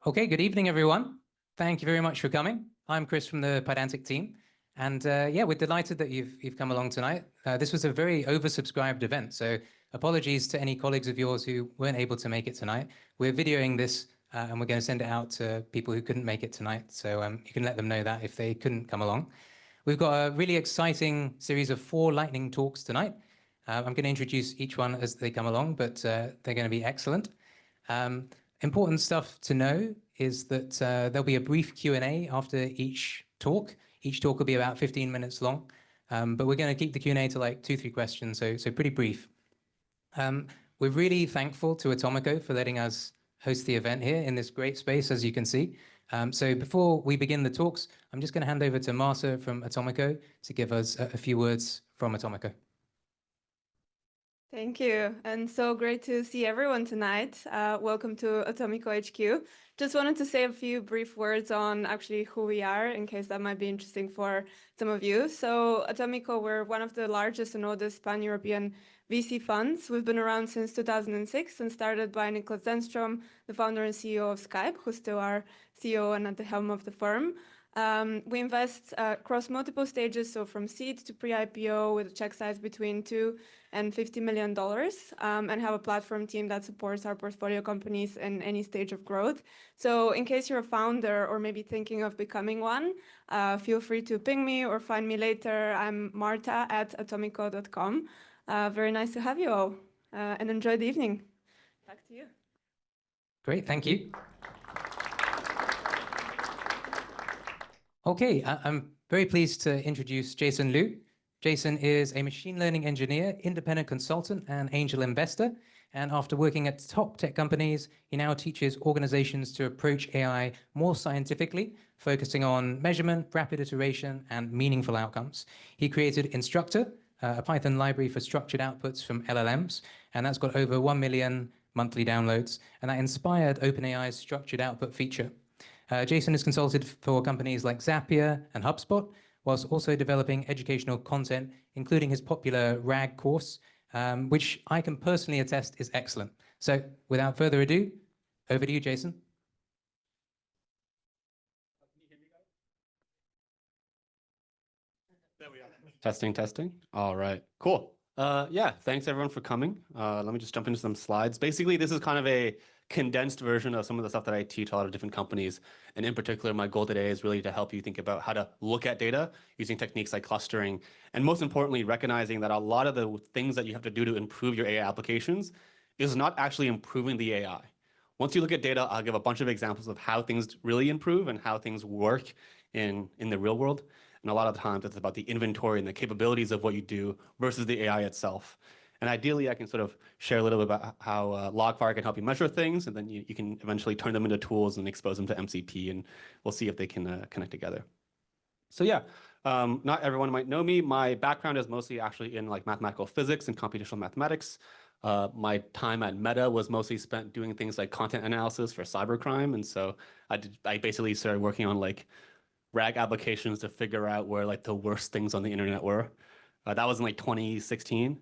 Okay, good evening, everyone. Thank you very much for coming. I'm Chris from the Pydantic team. And yeah, we're delighted that you've come along tonight. This was a very oversubscribed event, so apologies to any colleagues of yours who weren't able to make it tonight. We're videoing this and we're going to send it out to people who couldn't make it tonight. So you can let them know that if they couldn't come along. We've got a really exciting series of 4 lightning talks tonight. I'm going to introduce each one as they come along, but they're going to be excellent. Important stuff to know is that there'll be a brief Q&A after each talk. Each talk will be about 15 minutes long, but we're going to keep the Q&A to like 2-3 questions, so pretty brief. We're really thankful to Atomico for letting us host the event here in this great space, as you can see. So before we begin the talks, I'm just going to hand over to Marta from Atomico to give us a few words from Atomico. Thank you, and so great to see everyone tonight. Welcome to Atomico HQ. Just wanted to say a few brief words on actually who we are, in case that might be interesting for some of you. So Atomico, we're one of the largest and oldest pan-European VC funds. We've been around since 2006 and started by Niklas Zenström, the founder and CEO of Skype, who's still our CEO and at the helm of the firm. We invest across multiple stages, so from seed to pre-IPO with a check size between $2 and $50 million, and have a platform team that supports our portfolio companies in any stage of growth. So in case you're a founder or maybe thinking of becoming one, feel free to ping me or find me later. I'm Marta at atomico.com. Very nice to have you all, and enjoy the evening. Back to you. Great, thank you. Okay, I'm very pleased to introduce Jason Liu. Jason is a machine learning engineer, independent consultant, and angel investor. And after working at top tech companies, he now teaches organizations to approach AI more scientifically, focusing on measurement, rapid iteration, and meaningful outcomes. He created Instructor, a Python library for structured outputs from LLMs, and that's got over 1 million monthly downloads, and that inspired OpenAI's structured output feature. Jason has consulted for companies like Zapier and HubSpot, whilst also developing educational content, including his popular RAG course, which I can personally attest is excellent. So without further ado, over to you, Jason. Can you hear me, guys? There we are. Testing. All right, cool. Yeah, thanks everyone for coming. Let me just jump into some slides. Basically, this is kind of a condensed version of some of the stuff that I teach a lot of different companies. And in particular, my goal today is really to help you think about how to look at data using techniques like clustering. And most importantly, recognizing that a lot of the things that you have to do to improve your AI applications is not actually improving the AI. Once you look at data, I'll give a bunch of examples of how things really improve and how things work in the real world. And a lot of times it's about the inventory and the capabilities of what you do versus the AI itself. And ideally, I can sort of share a little bit about how Logfire can help you measure things, and then you can eventually turn them into tools and expose them to MCP, and we'll see if they can connect together. So yeah, not everyone might know me. My background is mostly actually in like mathematical physics and computational mathematics. My time at Meta was mostly spent doing things like content analysis for cybercrime, and so I basically started working on like RAG applications to figure out where like the worst things on the internet were. That was in like 2016.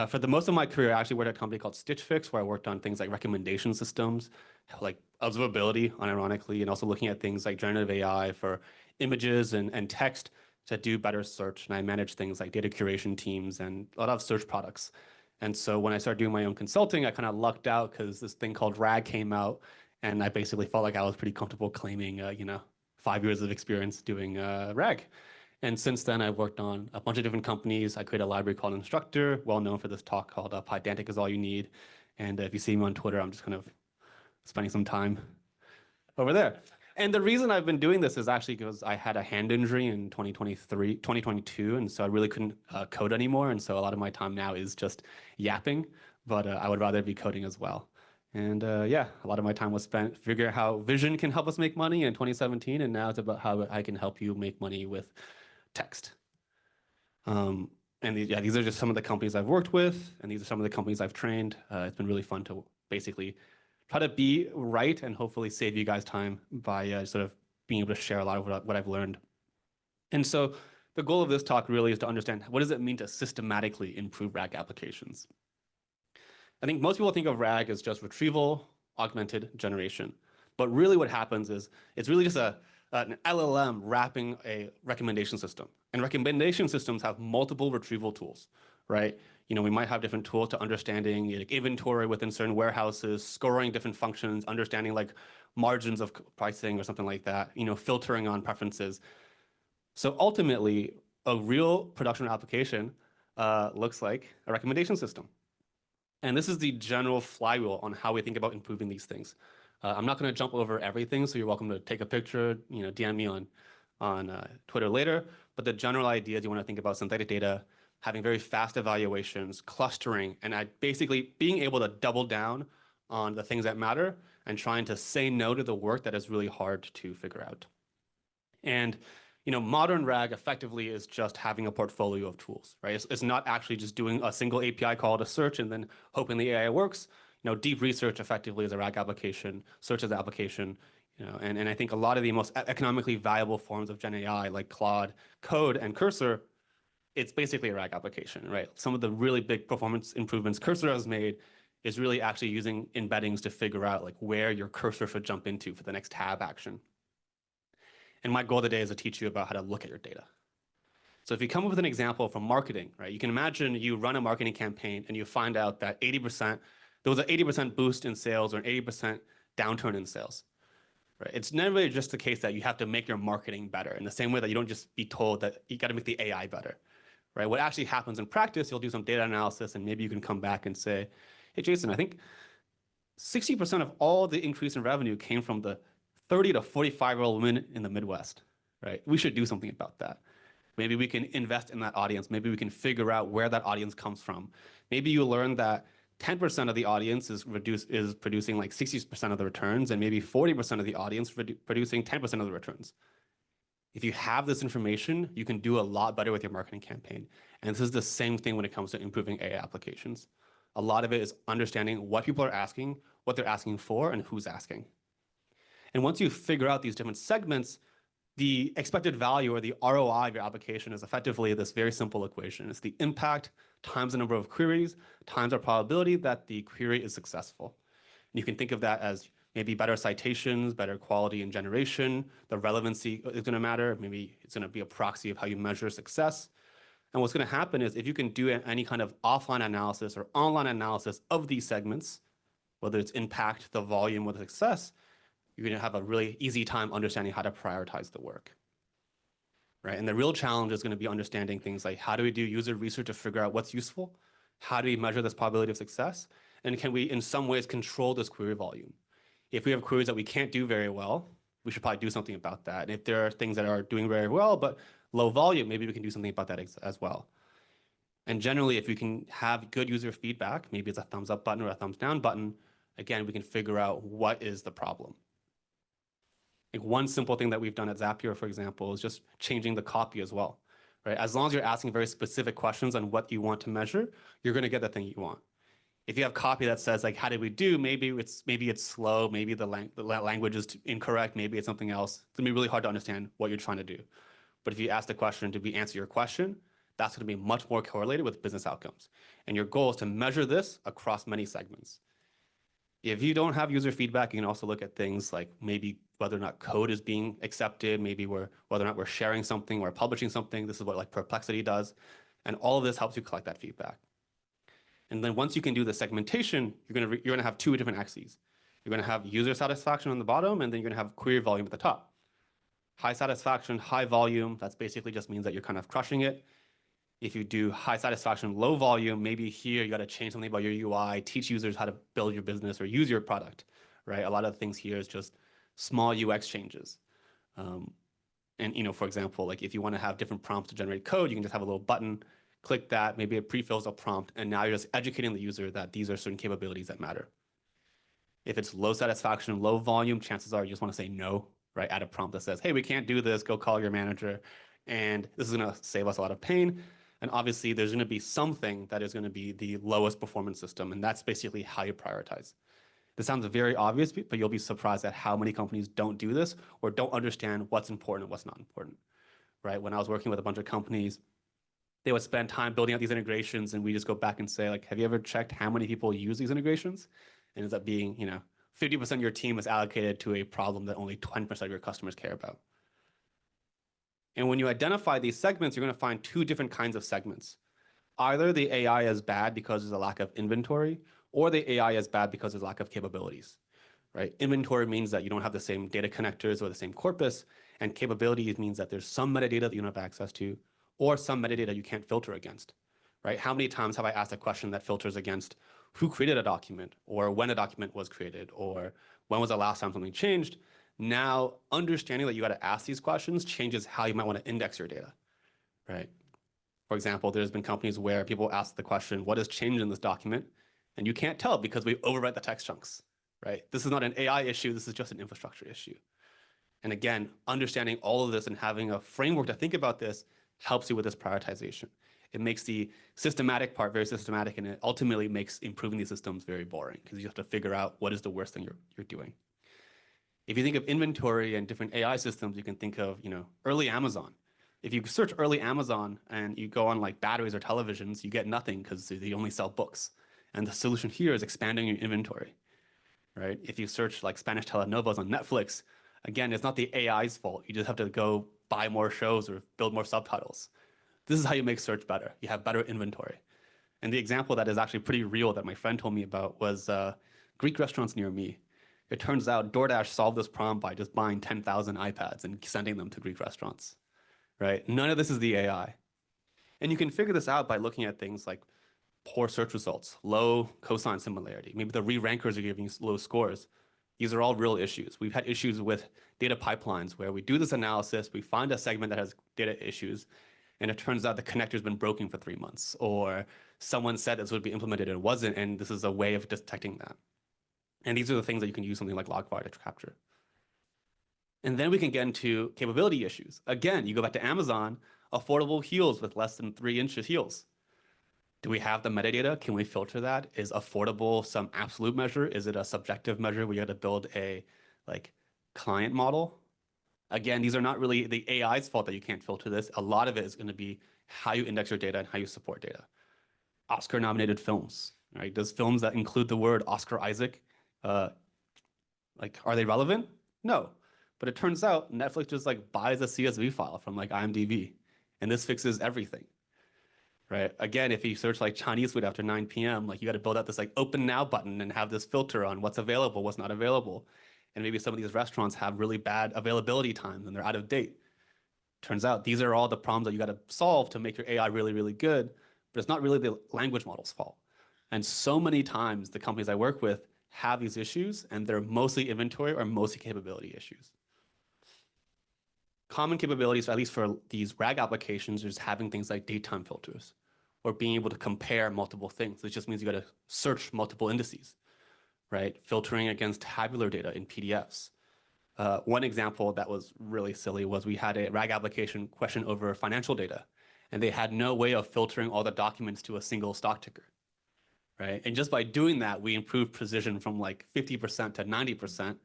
For the most of my career, I actually worked at a company called Stitch Fix, where I worked on things like recommendation systems, like observability, unironically, and also looking at things like generative AI for images and text to do better search. And I managed things like data curation teams and a lot of search products. And so when I started doing my own consulting, I kind of lucked out because this thing called RAG came out, and I basically felt like I was pretty comfortable claiming, 5 years of experience doing RAG. And since then, I've worked on a bunch of different companies. I created a library called Instructor, well known for this talk called Pydantic is all you need. And if you see me on Twitter, I'm just kind of spending some time over there. And the reason I've been doing this is actually because I had a hand injury in 2022, and so I really couldn't code anymore. And so a lot of my time now is just yapping, but I would rather be coding as well. And yeah, a lot of my time was spent figuring out how vision can help us make money in 2017, and now it's about how I can help you make money with text. And these are just some of the companies I've worked with, and these are some of the companies I've trained. It's been really fun to basically try to be right and hopefully save you guys time by sort of being able to share a lot of what I've learned. And so the goal of this talk really is to understand, what does it mean to systematically improve RAG applications? I think most people think of RAG as just retrieval, augmented generation. But really what happens is it's really just an LLM wrapping a recommendation system. And recommendation systems have multiple retrieval tools, right? You know, we might have different tools to understanding like inventory within certain warehouses, scoring different functions, understanding like margins of pricing or something like that, you know, filtering on preferences. So ultimately, a real production application looks like a recommendation system. And this is the general flywheel on how we think about improving these things. I'm not going to jump over everything, so you're welcome to take a picture, you know, DM me on Twitter later. But the general idea is you want to think about synthetic data, having very fast evaluations, clustering, and basically being able to double down on the things that matter and trying to say no to the work that is really hard to figure out. And you know, modern RAG effectively is just having a portfolio of tools, right? It's not actually just doing a single API call to search and then hoping the AI works. You know, deep research effectively is a RAG application, search is an application, you know, and I think a lot of the most economically valuable forms of GenAI like Claude, Code, and Cursor, it's basically a RAG application, right? Some of the really big performance improvements Cursor has made is really actually using embeddings to figure out like where your cursor should jump into for the next tab action. And my goal today is to teach you about how to look at your data. So if you come up with an example from marketing, right, you can imagine you run a marketing campaign and you find out that there was an 80% boost in sales or an 80% downturn in sales. Right? It's never really just the case that you have to make your marketing better in the same way that you don't just be told that you got to make the AI better. Right? What actually happens in practice, you'll do some data analysis and maybe you can come back and say, hey, Jason, I think 60% of all the increase in revenue came from the 30 to 45-year-old women in the Midwest, right? We should do something about that. Maybe we can invest in that audience. Maybe we can figure out where that audience comes from. Maybe you learn that 10% of the audience is producing like 60% of the returns, and maybe 40% of the audience producing 10% of the returns. If you have this information, you can do a lot better with your marketing campaign. And this is the same thing when it comes to improving AI applications. A lot of it is understanding what people are asking, what they're asking for, and who's asking. And once you figure out these different segments, the expected value or the ROI of your application is effectively this very simple equation. It's the impact times the number of queries times our probability that the query is successful. And you can think of that as maybe better citations, better quality in generation, the relevancy is going to matter. Maybe it's going to be a proxy of how you measure success. And what's going to happen is if you can do any kind of offline analysis or online analysis of these segments, whether it's impact, the volume, or the success, you're going to have a really easy time understanding how to prioritize the work, right? And the real challenge is going to be understanding things like how do we do user research to figure out what's useful? How do we measure this probability of success? And can we, in some ways, control this query volume? If we have queries that we can't do very well, we should probably do something about that. And if there are things that are doing very well, but low volume, maybe we can do something about that as well. And generally, if we can have good user feedback, maybe it's a thumbs up button or a thumbs down button, again, we can figure out what is the problem. Like one simple thing that we've done at Zapier, for example, is just changing the copy as well, right? As long as you're asking very specific questions on what you want to measure, you're going to get the thing you want. If you have copy that says like, how did we do? Maybe it's slow. Maybe the language is incorrect. Maybe it's something else. It's going to be really hard to understand what you're trying to do. But if you ask the question, did we answer your question? That's going to be much more correlated with business outcomes. And your goal is to measure this across many segments. If you don't have user feedback, you can also look at things like maybe whether or not code is being accepted, maybe whether or not we're sharing something or publishing something. This is what like Perplexity does. And all of this helps you collect that feedback. And then once you can do the segmentation, you're going to have two different axes. You're going to have user satisfaction on the bottom, and then you're going to have query volume at the top. High satisfaction, high volume, that's basically just means that you're kind of crushing it. If you do high satisfaction, low volume, maybe here you got to change something about your UI, teach users how to build your business or use your product, right? A lot of things here is just small UX changes. And, you know, for example, like if you want to have different prompts to generate code, you can just have a little button, click that, maybe it pre-fills a prompt, and now you're just educating the user that these are certain capabilities that matter. If it's low satisfaction, low volume, chances are you just want to say no, right? Add a prompt that says, hey, we can't do this, go call your manager. And this is going to save us a lot of pain. And obviously, there's going to be something that is going to be the lowest performance system. And that's basically how you prioritize. This sounds very obvious, but you'll be surprised at how many companies don't do this or don't understand what's important and what's not important, right? When I was working with a bunch of companies, they would spend time building out these integrations, and we just go back and say, like, have you ever checked how many people use these integrations? And it ends up being, you know, 50% of your team is allocated to a problem that only 20% of your customers care about. And when you identify these segments, you're going to find two different kinds of segments. Either the AI is bad because there's a lack of inventory, or the AI is bad because there's a lack of capabilities, right? Inventory means that you don't have the same data connectors or the same corpus, and capabilities means that there's some metadata that you don't have access to, or some metadata you can't filter against, right? How many times have I asked a question that filters against who created a document, or when a document was created, or when was the last time something changed? Now, understanding that you got to ask these questions changes how you might want to index your data, right? For example, there's been companies where people ask the question, what has changed in this document? And you can't tell because we overwrite the text chunks, right? This is not an AI issue. This is just an infrastructure issue. And again, understanding all of this and having a framework to think about this helps you with this prioritization. It makes the systematic part very systematic, and it ultimately makes improving these systems very boring because you have to figure out what is the worst thing you're doing. If you think of inventory and different AI systems, you can think of, early Amazon. If you search early Amazon and you go on like batteries or televisions, you get nothing because they only sell books. And the solution here is expanding your inventory, right? If you search like Spanish telenovelas on Netflix, again, it's not the AI's fault. You just have to go buy more shows or build more subtitles. This is how you make search better. You have better inventory. And the example that is actually pretty real that my friend told me about was Greek restaurants near me. It turns out DoorDash solved this problem by just buying 10,000 iPads and sending them to Greek restaurants, right? None of this is the AI. And you can figure this out by looking at things like poor search results, low cosine similarity. Maybe the re-rankers are giving low scores. These are all real issues. We've had issues with data pipelines where we do this analysis, we find a segment that has data issues, and it turns out the connector's been broken for 3 months, or someone said this would be implemented and it wasn't, and this is a way of detecting that. And these are the things that you can use something like Logfire to capture. And then we can get into capability issues. Again, you go back to Amazon, affordable heels with less than 3 inches heels. Do we have the metadata? Can we filter that? Is affordable some absolute measure? Is it a subjective measure where you have to build a client model? Again, these are not really the AI's fault that you can't filter this. A lot of it is going to be how you index your data and how you support data. Oscar-nominated films, right? Does films that include the word Oscar Isaac, are they relevant? No. But it turns out Netflix just buys a CSV file from IMDb, and this fixes everything, right? Again, if you search Chinese food after 9 p.m., you got to build out this open now button and have this filter on what's available, what's not available. And maybe some of these restaurants have really bad availability times and they're out of date. Turns out these are all the problems that you got to solve to make your AI really, really good, but it's not really the language model's fault. And so many times the companies I work with have these issues, and they're mostly inventory or mostly capability issues. Common capabilities, at least for these RAG applications, is having things like date-time filters or being able to compare multiple things. It just means you got to search multiple indices, right? Filtering against tabular data in PDFs. One example that was really silly was we had a RAG application question over financial data, and they had no way of filtering all the documents to a single stock ticker, right? And just by doing that, we improved precision from 50% to 90%.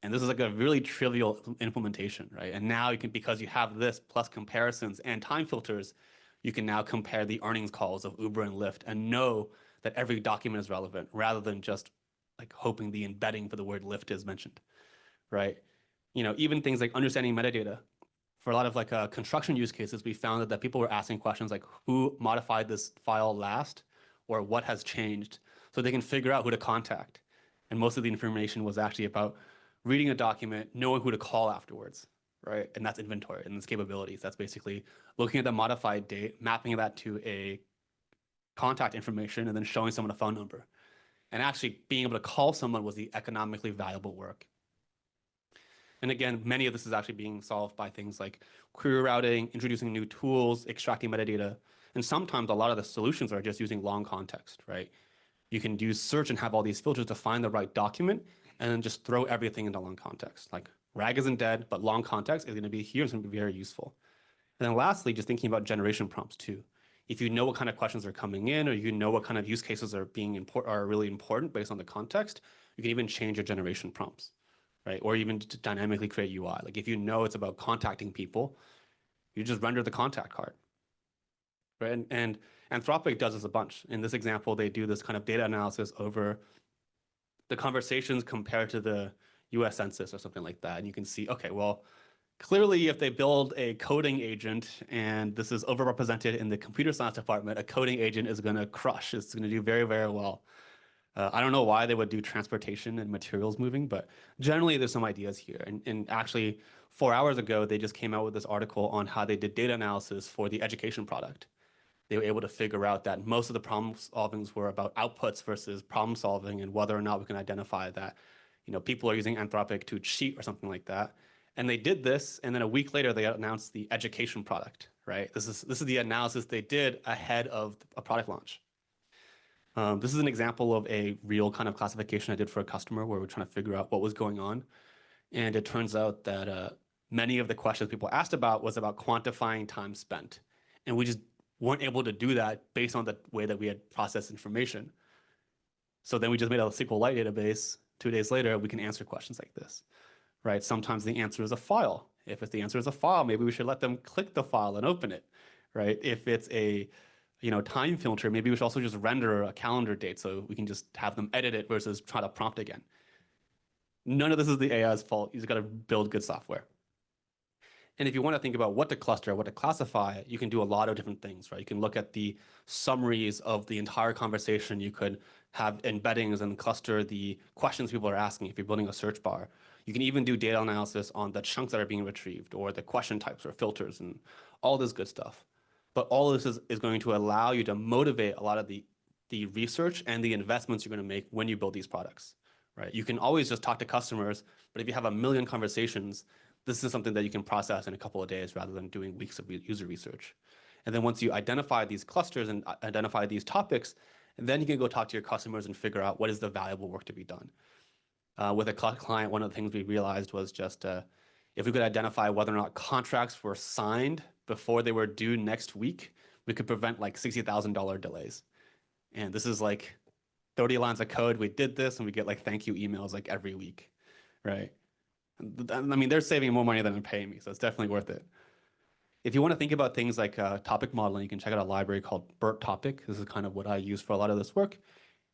And this is a really trivial implementation, right? And now you can, because you have this plus comparisons and time filters, you can now compare the earnings calls of Uber and Lyft and know that every document is relevant rather than just hoping the embedding for the word Lyft is mentioned, right? Even things like understanding metadata. For a lot of construction use cases, we found that people were asking questions like who modified this file last or what has changed, so they can figure out who to contact. And most of the information was actually about reading a document, knowing who to call afterwards, right? And that's inventory and its capabilities. That's basically looking at the modified date, mapping that to a contact information, and then showing someone a phone number. And actually being able to call someone was the economically valuable work. And again, many of this is actually being solved by things like query routing, introducing new tools, extracting metadata. And sometimes a lot of the solutions are just using long context, right? You can use search and have all these filters to find the right document and then just throw everything into long context. RAG isn't dead, but long context is going to be here. It's going to be very useful. And then lastly, just thinking about generation prompts too. If you know what kind of questions are coming in, or you know what kind of use cases are really important based on the context, you can even change your generation prompts, right? Or even to dynamically create UI. If you know it's about contacting people, you just render the contact card, right? And Anthropic does this a bunch. In this example, they do this kind of data analysis over the conversations compared to the US Census or something like that. And you can see, okay, well, clearly if they build a coding agent and this is overrepresented in the computer science department, a coding agent is going to crush. It's going to do very, very well. I don't know why they would do transportation and materials moving, but generally there's some ideas here. And actually 4 hours ago, they just came out with this article on how they did data analysis for the education product. They were able to figure out that most of the problem solvings were about outputs versus problem solving and whether or not we can identify that, people are using Anthropic to cheat or something like that. And they did this, and then a week later, they announced the education product, right? This is the analysis they did ahead of a product launch. This is an example of a real kind of classification I did for a customer where we're trying to figure out what was going on. And it turns out that many of the questions people asked about was about quantifying time spent. And we just weren't able to do that based on the way that we had processed information. So then we just made a SQLite database. 2 days later, we can answer questions like this, right? Sometimes the answer is a file. If the answer is a file, maybe we should let them click the file and open it, right? If it's a time filter, maybe we should also just render a calendar date so we can just have them edit it versus try to prompt again. None of this is the AI's fault. You just got to build good software. And if you want to think about what to cluster, what to classify, you can do a lot of different things, right? You can look at the summaries of the entire conversation. You could have embeddings and cluster the questions people are asking if you're building a search bar. You can even do data analysis on the chunks that are being retrieved or the question types or filters and all this good stuff. But all of this is going to allow you to motivate a lot of the research and the investments you're going to make when you build these products, right? You can always just talk to customers, but if you have a million conversations, this is something that you can process in a couple of days rather than doing weeks of user research. And then once you identify these clusters and identify these topics, then you can go talk to your customers and figure out what is the valuable work to be done. With a client, one of the things we realized was just if we could identify whether or not contracts were signed before they were due next week, we could prevent like $60,000 delays. And this is like 30 lines of code. We did this and we get like thank you emails like every week, right? I mean, they're saving more money than they're paying me, so it's definitely worth it. If you want to think about things like topic modeling, you can check out a library called BERT Topic. This is kind of what I use for a lot of this work.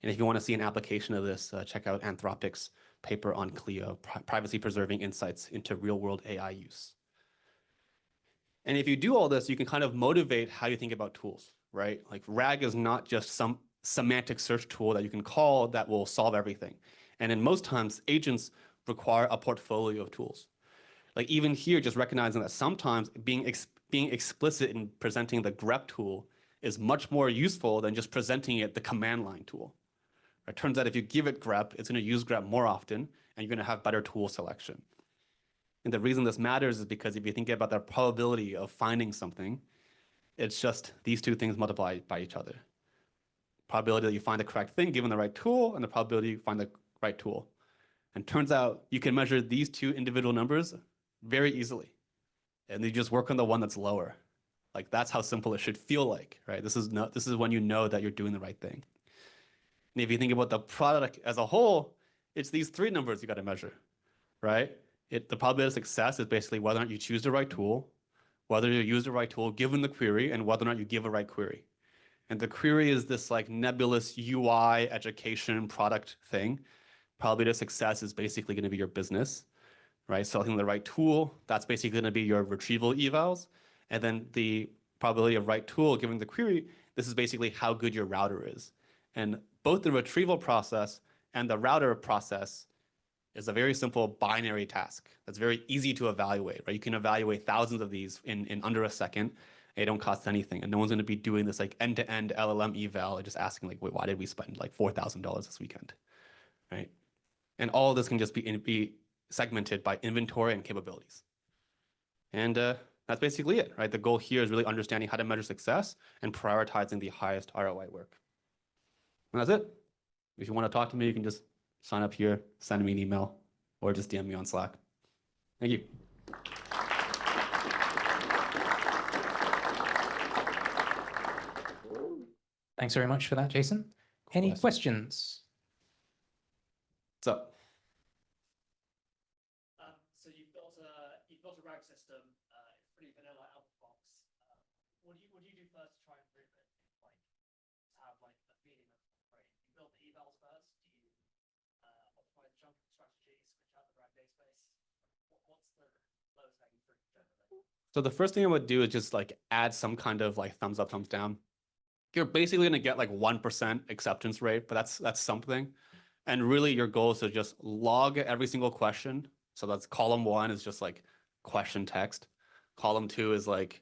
And if you want to see an application of this, check out Anthropic's paper on Clio, privacy-preserving insights into real-world AI use. And if you do all this, you can kind of motivate how you think about tools, right? Like RAG is not just some semantic search tool that you can call that will solve everything. And in most times, agents require a portfolio of tools. Like even here, just recognizing that sometimes being explicit in presenting the grep tool is much more useful than just presenting it the command line tool. It turns out if you give it grep, it's going to use grep more often, and you're going to have better tool selection. And the reason this matters is because if you think about the probability of finding something, it's just these two things multiplied by each other. Probability that you find the correct thing given the right tool, and the probability you find the right tool. And turns out you can measure these two individual numbers very easily. And you just work on the one that's lower. Like that's how simple it should feel like, right? This is when you know that you're doing the right thing. And if you think about the product as a whole, it's these three numbers you got to measure, right? The probability of success is basically whether or not you choose the right tool, whether you use the right tool given the query, and whether or not you give a right query. And the query is this like nebulous UI education product thing. Probability of success is basically going to be your business, right? Selecting the right tool, that's basically going to be your retrieval evals. And then the probability of right tool given the query, this is basically how good your router is. And both the retrieval process and the router process is a very simple binary task that's very easy to evaluate, right? You can evaluate thousands of these in under a second. They don't cost anything. And no one's going to be doing this like end-to-end LLM eval and just asking like, wait, why did we spend like $4,000 this weekend, right? And all of this can just be segmented by inventory and capabilities. And that's basically it, right? The goal here is really understanding how to measure success and prioritizing the highest ROI work. And that's it. If you want to talk to me, you can just sign up here, send me an email, or just DM me on Slack. Thank you. Thanks very much for that, Jason. Any questions? What's up? So you've built a RAG system. It's pretty vanilla out of the box. What do you do first to try and improve it? Like to have like a feeling of great. You build the evals first. Do you lowest hanging fruit generally? So the first thing I would do is just like add some kind of like thumbs up, thumbs down. You're basically gonna get like 1% acceptance rate, but that's something. And really your goal is to just log every single question. So that's column 1 is just like question text. Column 2 is like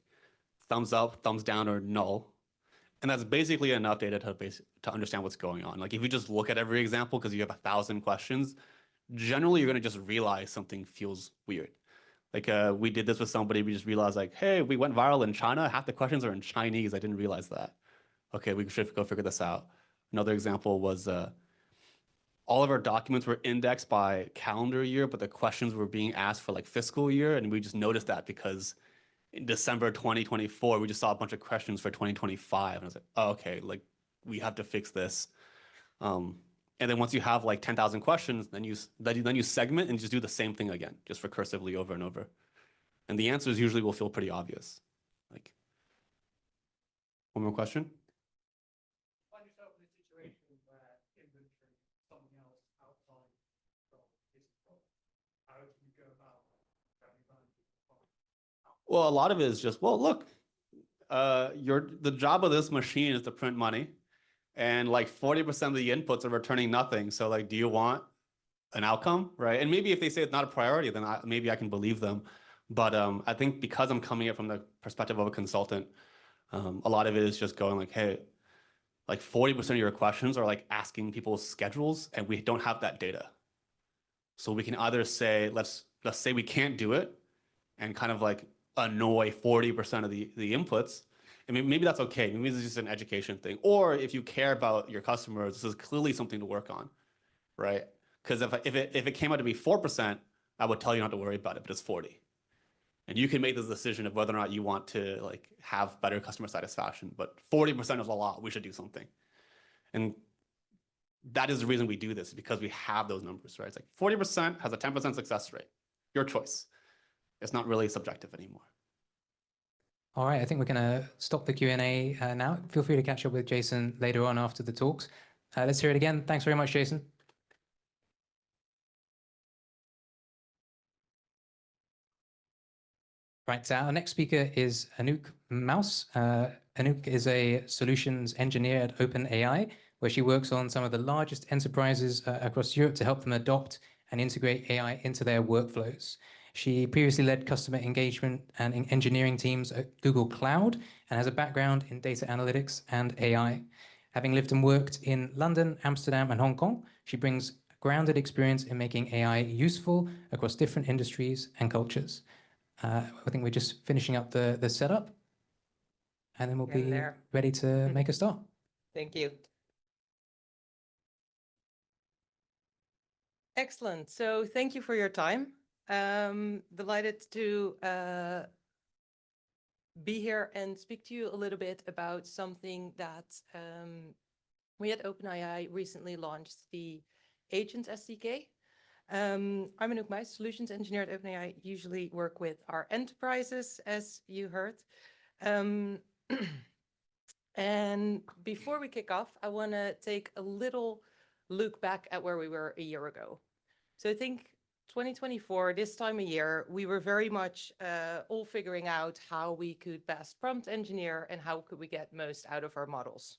thumbs up, thumbs down, or null. And that's basically enough data to understand what's going on. Like if you just look at every example, because you have 1,000 questions, generally you're gonna just realize something feels weird. Like we did this with somebody, we just realized like, hey, we went viral in China. Half the questions are in Chinese. I didn't realize that. Okay, we should go figure this out. Another example was all of our documents were indexed by calendar year, but the questions were being asked for like fiscal year. And we just noticed that because in December 2024, we just saw a bunch of questions for 2025. And I was like, oh, okay, like we have to fix this. And then once you have like 10,000 questions, then you segment and just do the same thing again, just recursively over and over. And the answers usually will feel pretty obvious. Like, one more question? Find yourself in a situation where inventory is something else outside from this problem. How do you go about having people? Well, a lot of it is just, well, look, the job of this machine is to print money. And like 40% of the inputs are returning nothing. So like, do you want an outcome, right? And maybe if they say it's not a priority, then maybe I can believe them. But I think because I'm coming at from the perspective of a consultant, a lot of it is just going like, hey, like 40% of your questions are like asking people's schedules, and we don't have that data. So we can either say, let's say we can't do it, and kind of like annoy 40% of the inputs. I mean, maybe that's okay. Maybe this is just an education thing. Or if you care about your customers, this is clearly something to work on, right? Because if it came out to be 4%, I would tell you not to worry about it, but it's 40. And you can make this decision of whether or not you want to like have better customer satisfaction. But 40% is a lot. We should do something. And that is the reason we do this, because we have those numbers, right? It's like 40% has a 10% success rate. Your choice. It's not really subjective anymore. All right, I think we're going to stop the Q&A now. Feel free to catch up with Jason later on after the talks. Let's hear it again. Thanks very much, Jason. Right, so our next speaker is Anouk Muis. Anouk is a solutions engineer at OpenAI, where she works on some of the largest enterprises across Europe to help them adopt and integrate AI into their workflows. She previously led customer engagement and engineering teams at Google Cloud and has a background in data analytics and AI. Having lived and worked in London, Amsterdam, and Hong Kong, she brings grounded experience in making AI useful across different industries and cultures. I think we're just finishing up the setup, and then we'll be ready to make a start. Thank you. Excellent. So thank you for your time. Delighted to be here and speak to you a little bit about something that we at OpenAI recently launched, the Agent SDK. I'm Anouk Muis, solutions engineer at OpenAI. Usually work with our enterprises, as you heard. And before we kick off, I want to take a little look back at where we were a year ago. So I think 2024, this time of year, we were very much all figuring out how we could best prompt engineer and how could we get most out of our models.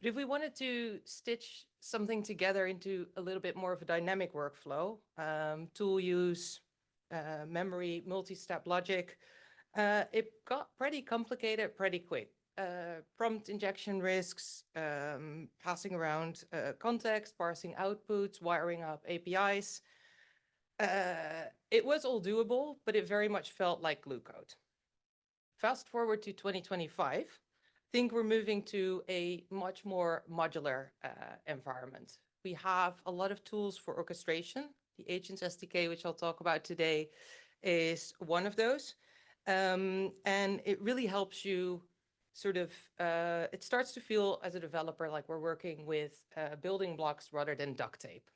But if we wanted to stitch something together into a little bit more of a dynamic workflow, tool use, memory, multi-step logic, it got pretty complicated pretty quick. Prompt injection risks, passing around context, parsing outputs, wiring up APIs. It was all doable, but it very much felt like glue code. Fast forward to 2025, I think we're moving to a much more modular environment. We have a lot of tools for orchestration. The Agents SDK, which I'll talk about today, is one of those. And it really helps you sort of, it starts to feel as a developer like we're working with building blocks rather than duct tape,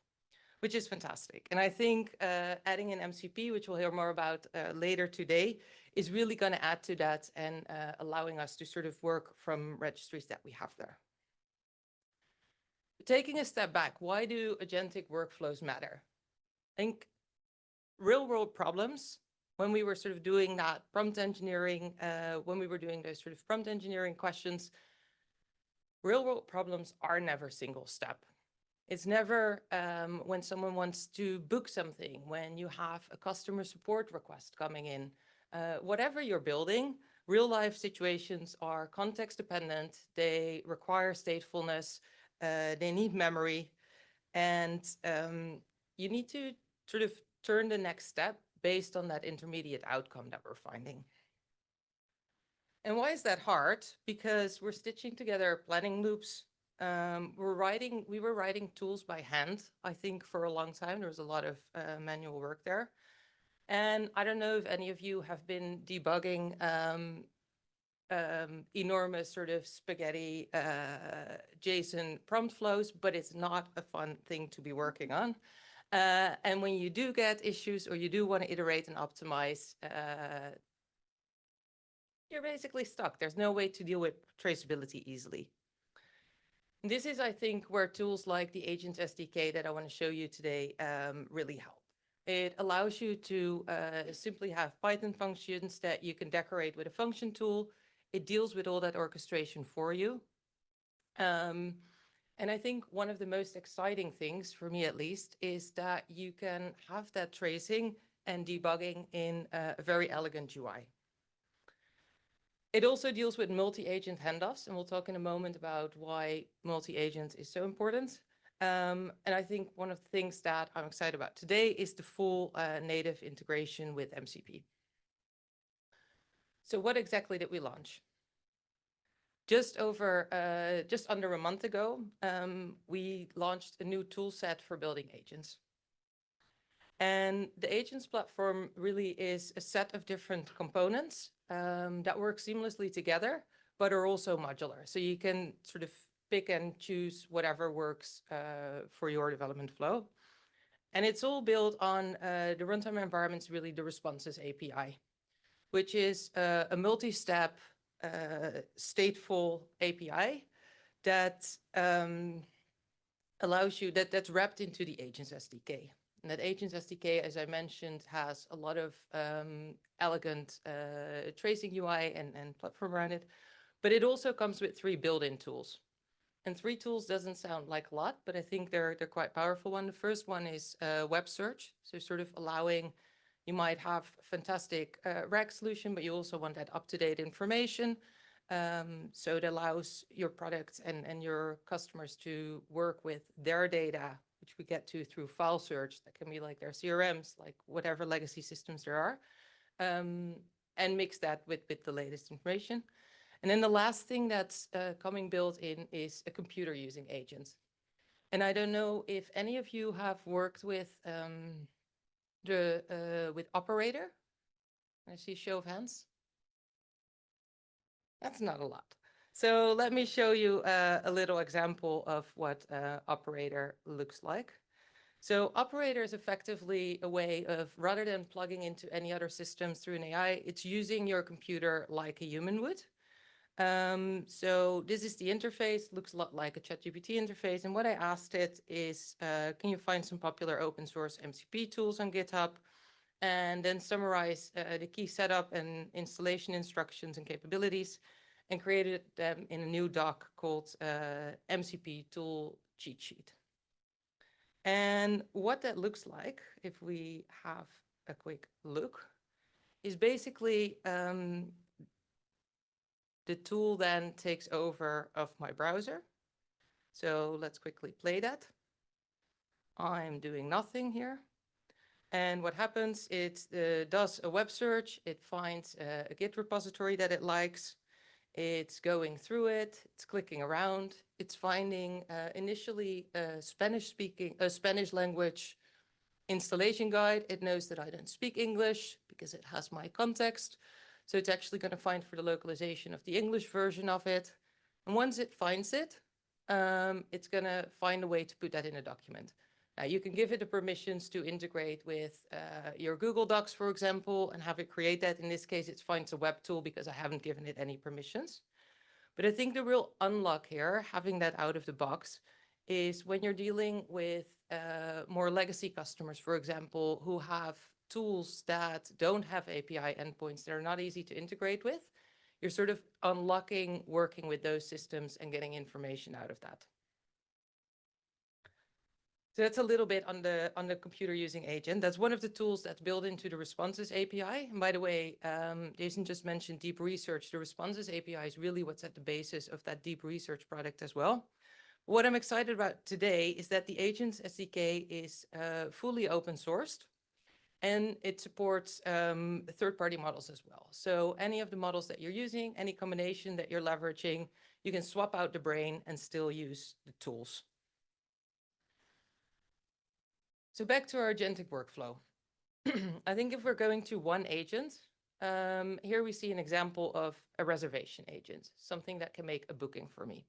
which is fantastic. And I think adding an MCP, which we'll hear more about later today, is really going to add to that and allowing us to sort of work from registries that we have there. Taking a step back, why do agentic workflows matter? I think real-world problems when we were sort of doing that prompt engineering, when we were doing those sort of prompt engineering questions, real world problems are never single step. It's never when someone wants to book something, when you have a customer support request coming in, whatever you're building, real life situations are context dependent. They require statefulness. They need memory. And you need to sort of turn the next step based on that intermediate outcome that we're finding. And why is that hard? Because we're stitching together planning loops. We were writing tools by hand, I think, for a long time. There was a lot of manual work there. And I don't know if any of you have been debugging enormous sort of spaghetti JSON prompt flows, but it's not a fun thing to be working on. And when you do get issues or you do want to iterate and optimize, you're basically stuck. There's no way to deal with traceability easily. This is, I think, where tools like the Agents SDK that I want to show you today really help. It allows you to simply have Python functions that you can decorate with a function tool. It deals with all that orchestration for you. And I think one of the most exciting things, for me at least, is that you can have that tracing and debugging in a very elegant UI. It also deals with multi-agent handoffs, and we'll talk in a moment about why multi-agent is so important. And I think one of the things that I'm excited about today is the full native integration with MCP. So what exactly did we launch? Just under a month ago, we launched a new tool set for building agents. And the agents platform really is a set of different components that work seamlessly together, but are also modular. So you can sort of pick and choose whatever works for your development flow. And it's all built on the runtime environment's really the responses API, which is a multi-step stateful API that allows you, that's wrapped into the Agents SDK. And that Agents SDK, as I mentioned, has a lot of elegant tracing UI and platform around it, but it also comes with 3 built-in tools. And 3 tools doesn't sound like a lot, but I think they're quite powerful one. The first one is web search, so sort of allowing, you might have a fantastic RAG solution, but you also want that up-to-date information. So it allows your products and your customers to work with their data, which we get to through file search. That can be like their CRMs, like whatever legacy systems there are, and mix that with the latest information. And then the last thing that's coming built in is a computer using agents. And I don't know if any of you have worked with with Operator. I see show of hands. That's not a lot. So let me show you a little example of what Operator looks like. So Operator is effectively a way of, rather than plugging into any other systems through an AI, it's using your computer like a human would. So this is the interface, looks a lot like a ChatGPT interface. And what I asked it is, can you find some popular open source MCP tools on GitHub? And then summarize the key setup and installation instructions and capabilities, and created them in a new doc called MCP tool cheat sheet. And what that looks like, if we have a quick look, is basically the tool then takes over of my browser. So let's quickly play that. I'm doing nothing here. And what happens, it does a web search, it finds a Git repository that it likes, it's going through it, it's clicking around, it's finding initially a Spanish language installation guide. It knows that I don't speak English because it has my context. So it's actually going to find for the localization of the English version of it. And once it finds it, it's going to find a way to put that in a document. Now, you can give it the permissions to integrate with your Google Docs, for example, and have it create that. In this case, it finds a web tool because I haven't given it any permissions. But I think the real unlock here, having that out of the box, is when you're dealing with more legacy customers, for example, who have tools that don't have API endpoints that are not easy to integrate with, you're sort of unlocking working with those systems and getting information out of that. So that's a little bit on the computer using agent. That's one of the tools that's built into the Responses API. And by the way, Jason just mentioned deep research. The Responses API is really what's at the basis of that deep research product as well. What I'm excited about today is that the Agents SDK is fully open sourced, and it supports third-party models as well. So any of the models that you're using, any combination that you're leveraging, you can swap out the brain and still use the tools. So back to our agentic workflow. I think if we're going to one agent, here we see an example of a reservation agent, something that can make a booking for me.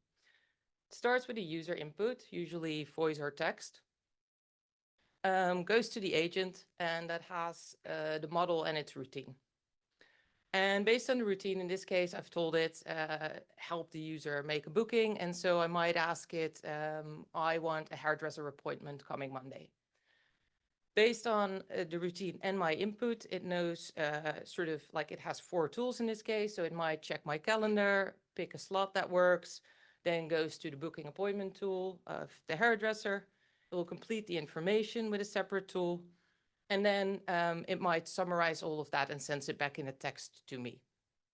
It starts with a user input, usually voice or text, goes to the agent, and that has the model and its routine. And based on the routine, in this case, I've told it, help the user make a booking. And so I might ask it, I want a hairdresser appointment coming Monday. Based on the routine and my input, it knows sort of like it has 4 tools in this case. So it might check my calendar, pick a slot that works, then goes to the booking appointment tool of the hairdresser. It will complete the information with a separate tool. And then it might summarize all of that and sends it back in a text to me.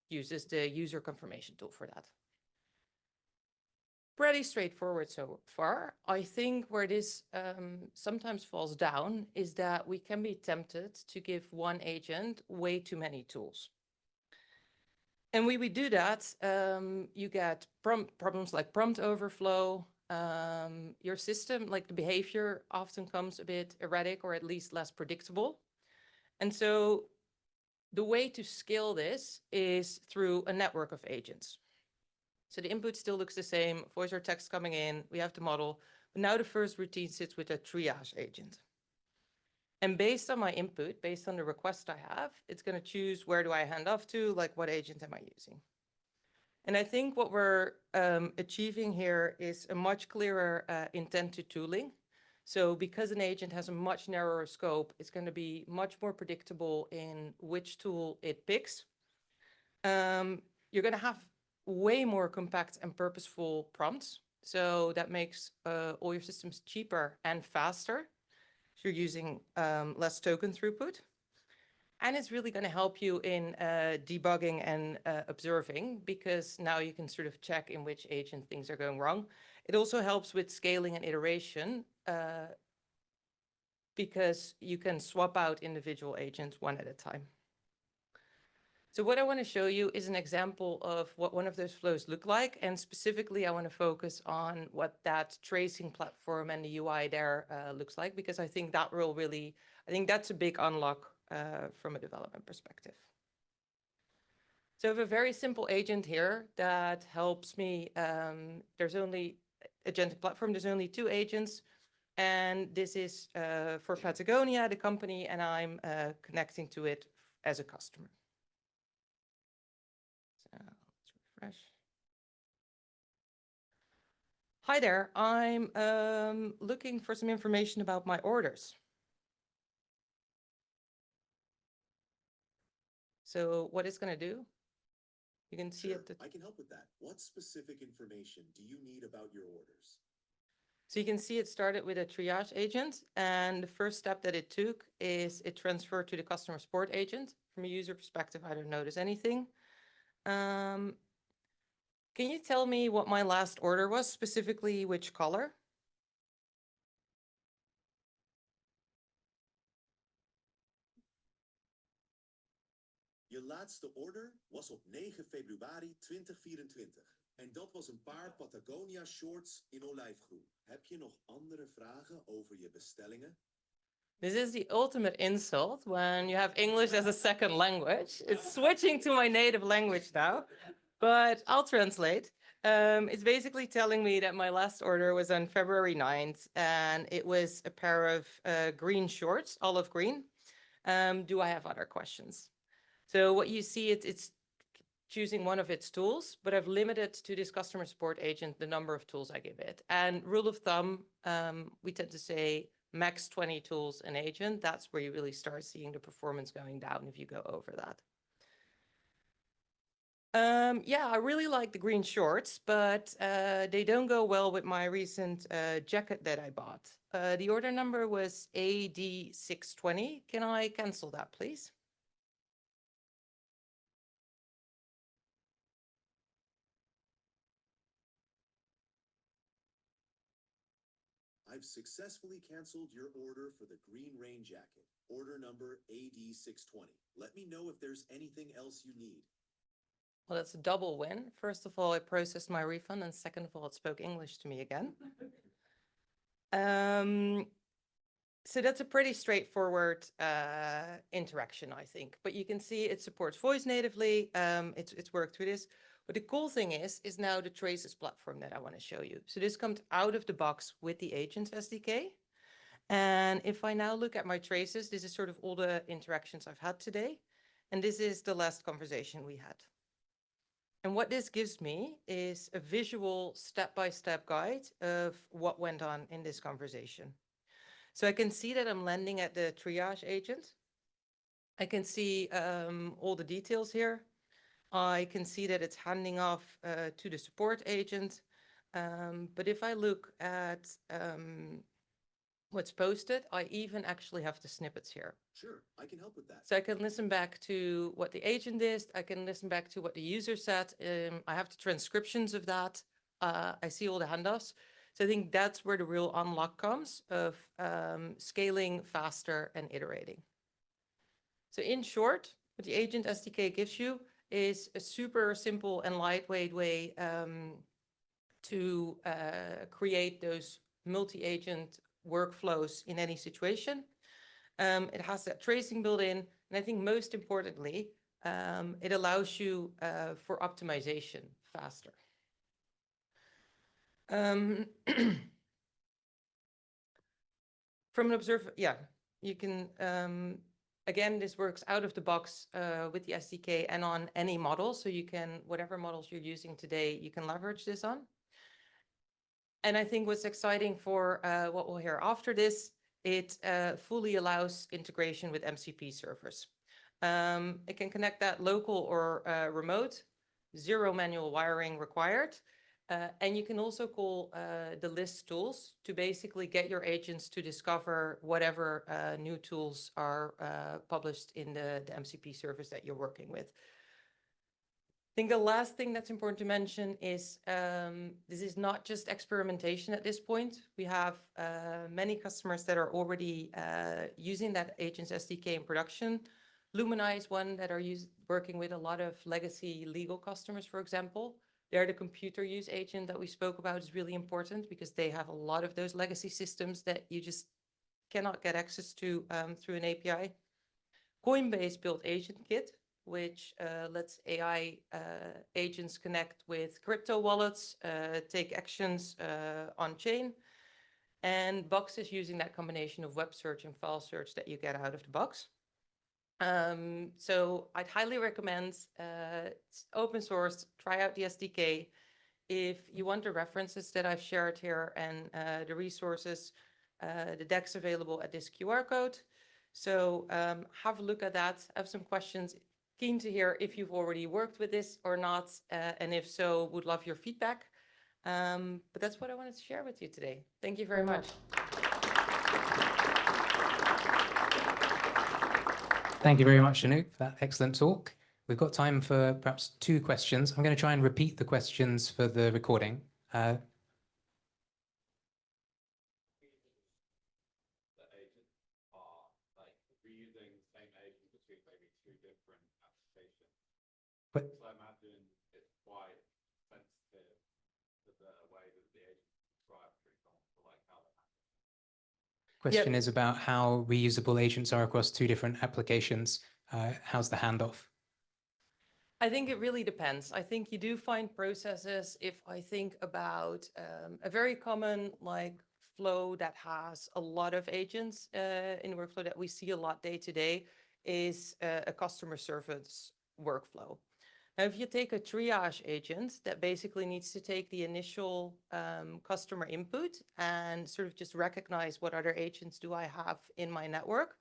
Uses the user confirmation tool for that. Pretty straightforward so far. I think where this sometimes falls down is that we can be tempted to give one agent way too many tools. And when we do that, you get problems like prompt overflow. Your system, like the behavior, often comes a bit erratic or at least less predictable. And so the way to scale this is through a network of agents. So the input still looks the same, voice or text coming in, we have the model, but now the first routine sits with a triage agent. And based on my input, based on the request I have, it's going to choose where do I hand off to, like what agent am I using. And I think what we're achieving here is a much clearer intent to tooling. So because an agent has a much narrower scope, it's going to be much more predictable in which tool it picks. You're going to have way more compact and purposeful prompts. So that makes all your systems cheaper and faster. So you're using less token throughput. And it's really going to help you in debugging and observing, because now you can sort of check in which agent things are going wrong. It also helps with scaling and iteration because you can swap out individual agents one at a time. So what I want to show you is an example of what one of those flows look like. And specifically, I want to focus on what that tracing platform and the UI there looks like, because I think that will really, I think that's a big unlock from a development perspective. So I have a very simple agent here that helps me. There's only agentic platform, there's only 2 agents. And this is for Patagonia, the company, and I'm connecting to it as a customer. So let's refresh. Hi there, I'm looking for some information about my orders. So what it's going to do, you can see it. I can help with that. What specific information do you need about your orders? So you can see it started with a triage agent, and the first step that it took is it transferred to the customer support agent. From a user perspective, I don't notice anything. Can you tell me what my last order was, specifically which color? Je laatste order was op 9 februari 2024. En dat was een paar Patagonia shorts in olijfgroen. Heb je nog andere vragen over je bestellingen? This is the ultimate insult when you have English as a second language. It's switching to my native language now, but I'll translate. It's basically telling me that my last order was on February 9th, and it was a pair of green shorts, olive green. Do I have other questions? So what you see, it's choosing one of its tools, but I've limited to this customer support agent the number of tools I give it. And rule of thumb, we tend to say max 20 tools an agent, that's where you really start seeing the performance going down if you go over that. Yeah, I really like the green shorts, but they don't go well with my recent jacket that I bought. The order number was AD620. Can I cancel that, please? I've successfully canceled your order for the green rain jacket. Order number AD620. Let me know if there's anything else you need. Well, that's a double win. First of all, it processed my refund, and second of all, it spoke English to me again. So that's a pretty straightforward interaction, I think. But you can see it supports voice natively. It's worked through this. But the cool thing is now the traces platform that I want to show you. So this comes out of the box with the Agents SDK. And if I now look at my traces, this is sort of all the interactions I've had today. And this is the last conversation we had. And what this gives me is a visual step-by-step guide of what went on in this conversation. So I can see that I'm landing at the triage agent. I can see all the details here. I can see that it's handing off to the support agent. But if I look at what's posted, I even actually have the snippets here. Sure, I can help with that. So I can listen back to what the agent did. I can listen back to what the user said. I have the transcriptions of that. I see all the handoffs. So I think that's where the real unlock comes of scaling faster and iterating. So in short, what the Agent SDK gives you is a super simple and lightweight way to create those multi-agent workflows in any situation. It has that tracing built in, and I think most importantly, it allows you for optimization faster. From an observer, yeah, you can, again, this works out of the box with the SDK and on any model. So you can, whatever models you're using today, you can leverage this on. And I think what's exciting for what we'll hear after this, it fully allows integration with MCP servers. It can connect that local or remote, zero manual wiring required. And you can also call the list tools to basically get your agents to discover whatever new tools are published in the MCP service that you're working with. I think the last thing that's important to mention is this is not just experimentation at this point. We have many customers that are already using that Agents SDK in production. Lumina is one that are working with a lot of legacy legal customers, for example. There, the computer use agent that we spoke about is really important because they have a lot of those legacy systems that you just cannot get access to through an API. Coinbase built AgentKit, which lets AI agents connect with crypto wallets, take actions on chain. And Box is using that combination of web search and file search that you get out of the box. So I'd highly recommend it's open source, try out the SDK. If you want the references that I've shared here and the resources, the deck's available at this QR code. So have a look at that, have some questions. Keen to hear if you've already worked with this or not, and if so, would love your feedback. But that's what I wanted to share with you today. Thank you very much. Thank you very much, Anouk, for that excellent talk. We've got time for perhaps 2 questions. I'm going to try and repeat the questions for the recording. But so I imagine it's quite sensitive to the way that the agent described, for example, like how that happens. question is about how reusable agents are across 2 different applications. How's the handoff? I think it really depends. I think you do find processes. If I think about a very common like flow that has a lot of agents in workflow that we see a lot day to day is a customer service workflow. Now, if you take a triage agent that basically needs to take the initial customer input and sort of just recognize what other agents do I have in my network,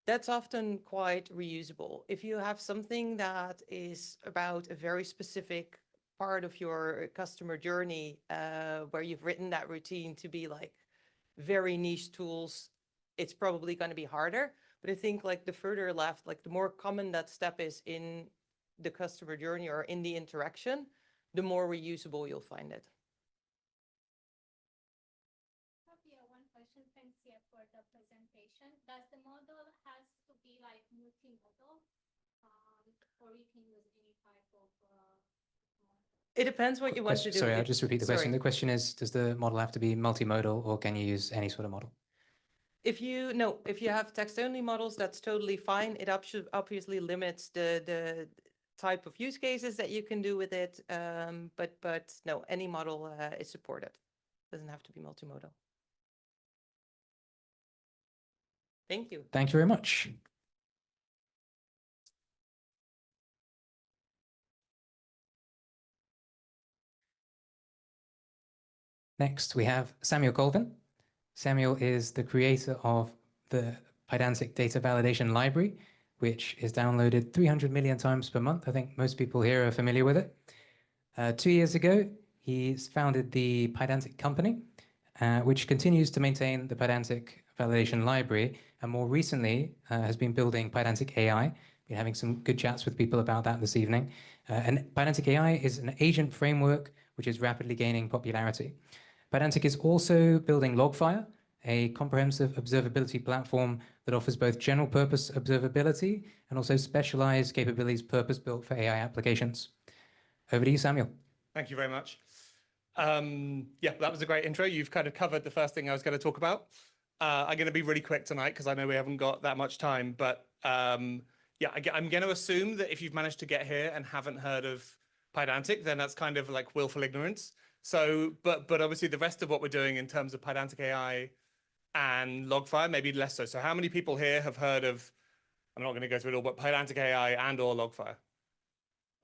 that's often quite reusable. If you have something that is about a very specific part of your customer journey, where you've written that routine to be like very niche tools, it's probably going to be harder. But I think like the further left, like the more common that step is in the customer journey or in the interaction, the more reusable you'll find it. One question, thanks here for the presentation. Does the model has to be like multimodal, or you can use any type of It depends what you want to do. Sorry, I'll just repeat the question. Sorry. The question is, does the model have to be multimodal or can you use any sort of model? If you have text-only models, that's totally fine. It obviously limits the type of use cases that you can do with it. But no, any model is supported. Doesn't have to be multimodal. Thank you. Thank you very much. Next, we have Samuel Colvin. Samuel is the creator of the Pydantic data validation library, which is downloaded 300 million times per month. I think most people here are familiar with it. 2 years ago, he founded the Pydantic company, which continues to maintain the Pydantic validation library, and more recently has been building PydanticAI. Been having some good chats with people about that this evening. And PydanticAI is an agent framework which is rapidly gaining popularity. Pydantic is also building Logfire, a comprehensive observability platform that offers both general purpose observability and also specialized capabilities purpose-built for AI applications. Over to you, Samuel. Thank you very much. Yeah, that was a great intro. You've kind of covered the first thing I was going to talk about. I'm going to be really quick tonight because I know we haven't got that much time. But yeah, I'm going to assume that if you've managed to get here and haven't heard of Pydantic, then that's kind of like willful ignorance. So, but obviously the rest of what we're doing in terms of PydanticAI and Logfire, maybe less so. So how many people here have heard of, I'm not going to go through it all, but PydanticAI and or Logfire?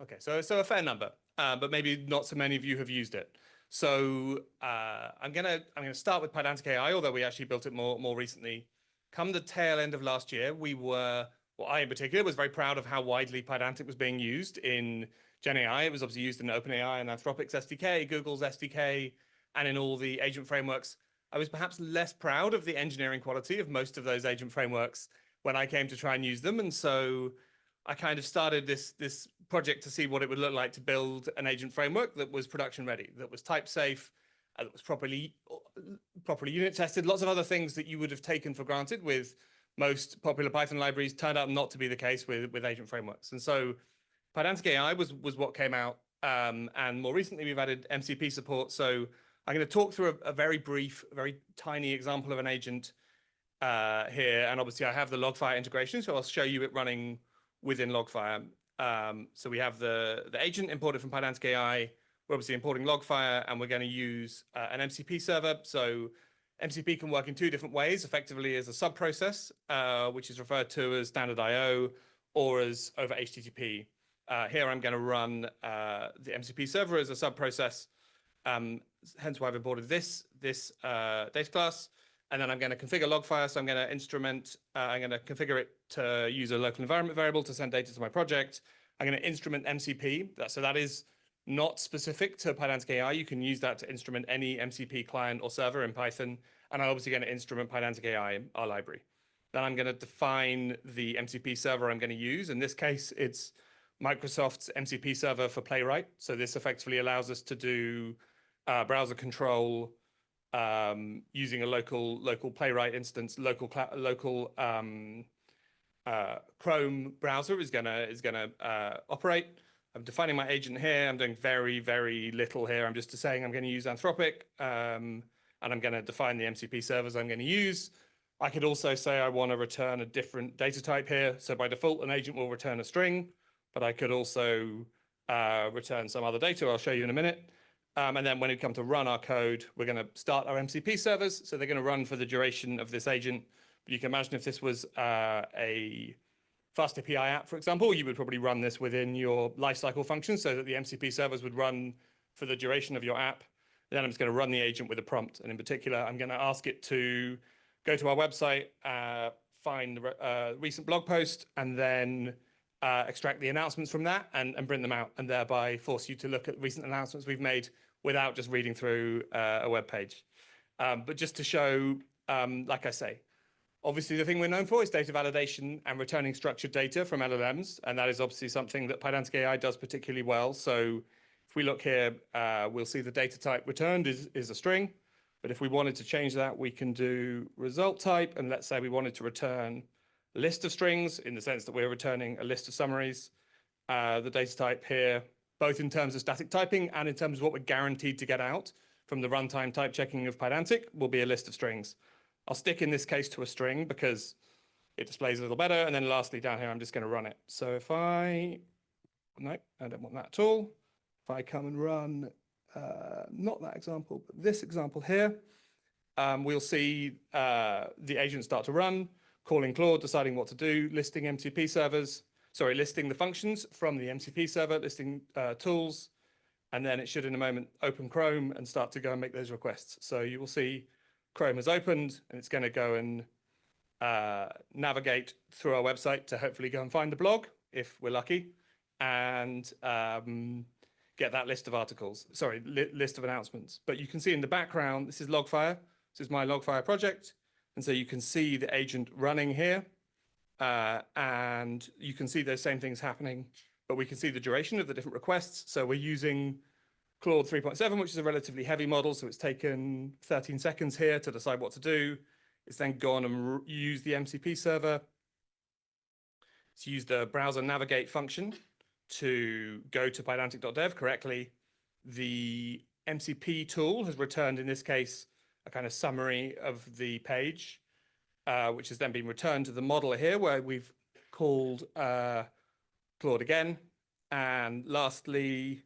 Okay, so a fair number, but maybe not so many of you have used it. So I'm gonna start with PydanticAI, although we actually built it more recently. Come the tail end of last year, I in particular was very proud of how widely Pydantic was being used in GenAI. It was obviously used in OpenAI and Anthropic's SDK, Google's SDK, and in all the agent frameworks. I was perhaps less proud of the engineering quality of most of those agent frameworks when I came to try and use them. And so I kind of started this project to see what it would look like to build an agent framework that was production ready, that was type safe, that was properly unit tested. Lots of other things that you would have taken for granted with most popular Python libraries turned out not to be the case with agent frameworks. And so PydanticAI was what came out. And more recently, we've added MCP support. So I'm going to talk through a very brief, very tiny example of an agent here. And obviously, I have the Logfire integration, so I'll show you it running within Logfire. So we have the agent imported from PydanticAI. We're obviously importing Logfire, and we're going to use an MCP server. So MCP can work in two different ways, effectively as a sub-process, which is referred to as standard I/O, or as over HTTP. Here I'm going to run the MCP server as a sub-process, hence why I've imported this data class. And then I'm going to configure Logfire. So I'm going to instrument, I'm going to configure it to use a local environment variable to send data to my project. I'm going to instrument MCP. So that is not specific to PydanticAI. You can use that to instrument any MCP client or server in Python. And I'm obviously going to instrument PydanticAI, our library. Then I'm going to define the MCP server I'm going to use. In this case, it's Microsoft's MCP server for Playwright. So this effectively allows us to do browser control using a local Playwright instance. Local Chrome browser is gonna operate. I'm defining my agent here. I'm doing very little here. I'm just saying I'm going to use Anthropic, and I'm going to define the MCP servers I'm going to use. I could also say I want to return a different data type here. So by default, an agent will return a string, but I could also return some other data. I'll show you in a minute. And then when we come to run our code, we're going to start our MCP servers. So they're going to run for the duration of this agent. But you can imagine if this was a fast API app, for example, you would probably run this within your lifecycle function so that the MCP servers would run for the duration of your app. Then I'm just going to run the agent with a prompt. And in particular, I'm going to ask it to go to our website, find the recent blog post, and then extract the announcements from that and print them out, and thereby force you to look at recent announcements we've made without just reading through a web page. But just to show, like I say, obviously the thing we're known for is data validation and returning structured data from LLMs, and that is obviously something that PydanticAI does particularly well. So if we look here, we'll see the data type returned is a string. But if we wanted to change that, we can do result type. And let's say we wanted to return a list of strings in the sense that we're returning a list of summaries. The data type here, both in terms of static typing and in terms of what we're guaranteed to get out from the runtime type checking of Pydantic, will be a list of strings. I'll stick in this case to a string because it displays a little better. And then lastly down here, I'm just going to run it. So if no, I don't want that at all. If I come and run, not that example, but this example here, we'll see the agent start to run, calling Claude, deciding what to do, listing MCP servers, listing the functions from the MCP server, listing tools, and then it should in a moment open Chrome and start to go and make those requests. So you will see Chrome has opened and it's going to go and navigate through our website to hopefully go and find the blog, if we're lucky, and get that list of articles, list of announcements. But you can see in the background, this is Logfire. This is my Logfire project. And so you can see the agent running here. And you can see those same things happening, but we can see the duration of the different requests. So we're using Claude 3.7, which is a relatively heavy model. So it's taken 13 seconds here to decide what to do. It's then gone and used the MCP server. It's used the browser navigate function to go to pydantic.dev correctly. The MCP tool has returned, in this case, a kind of summary of the page, which has then been returned to the model here where we've called Claude again. And lastly,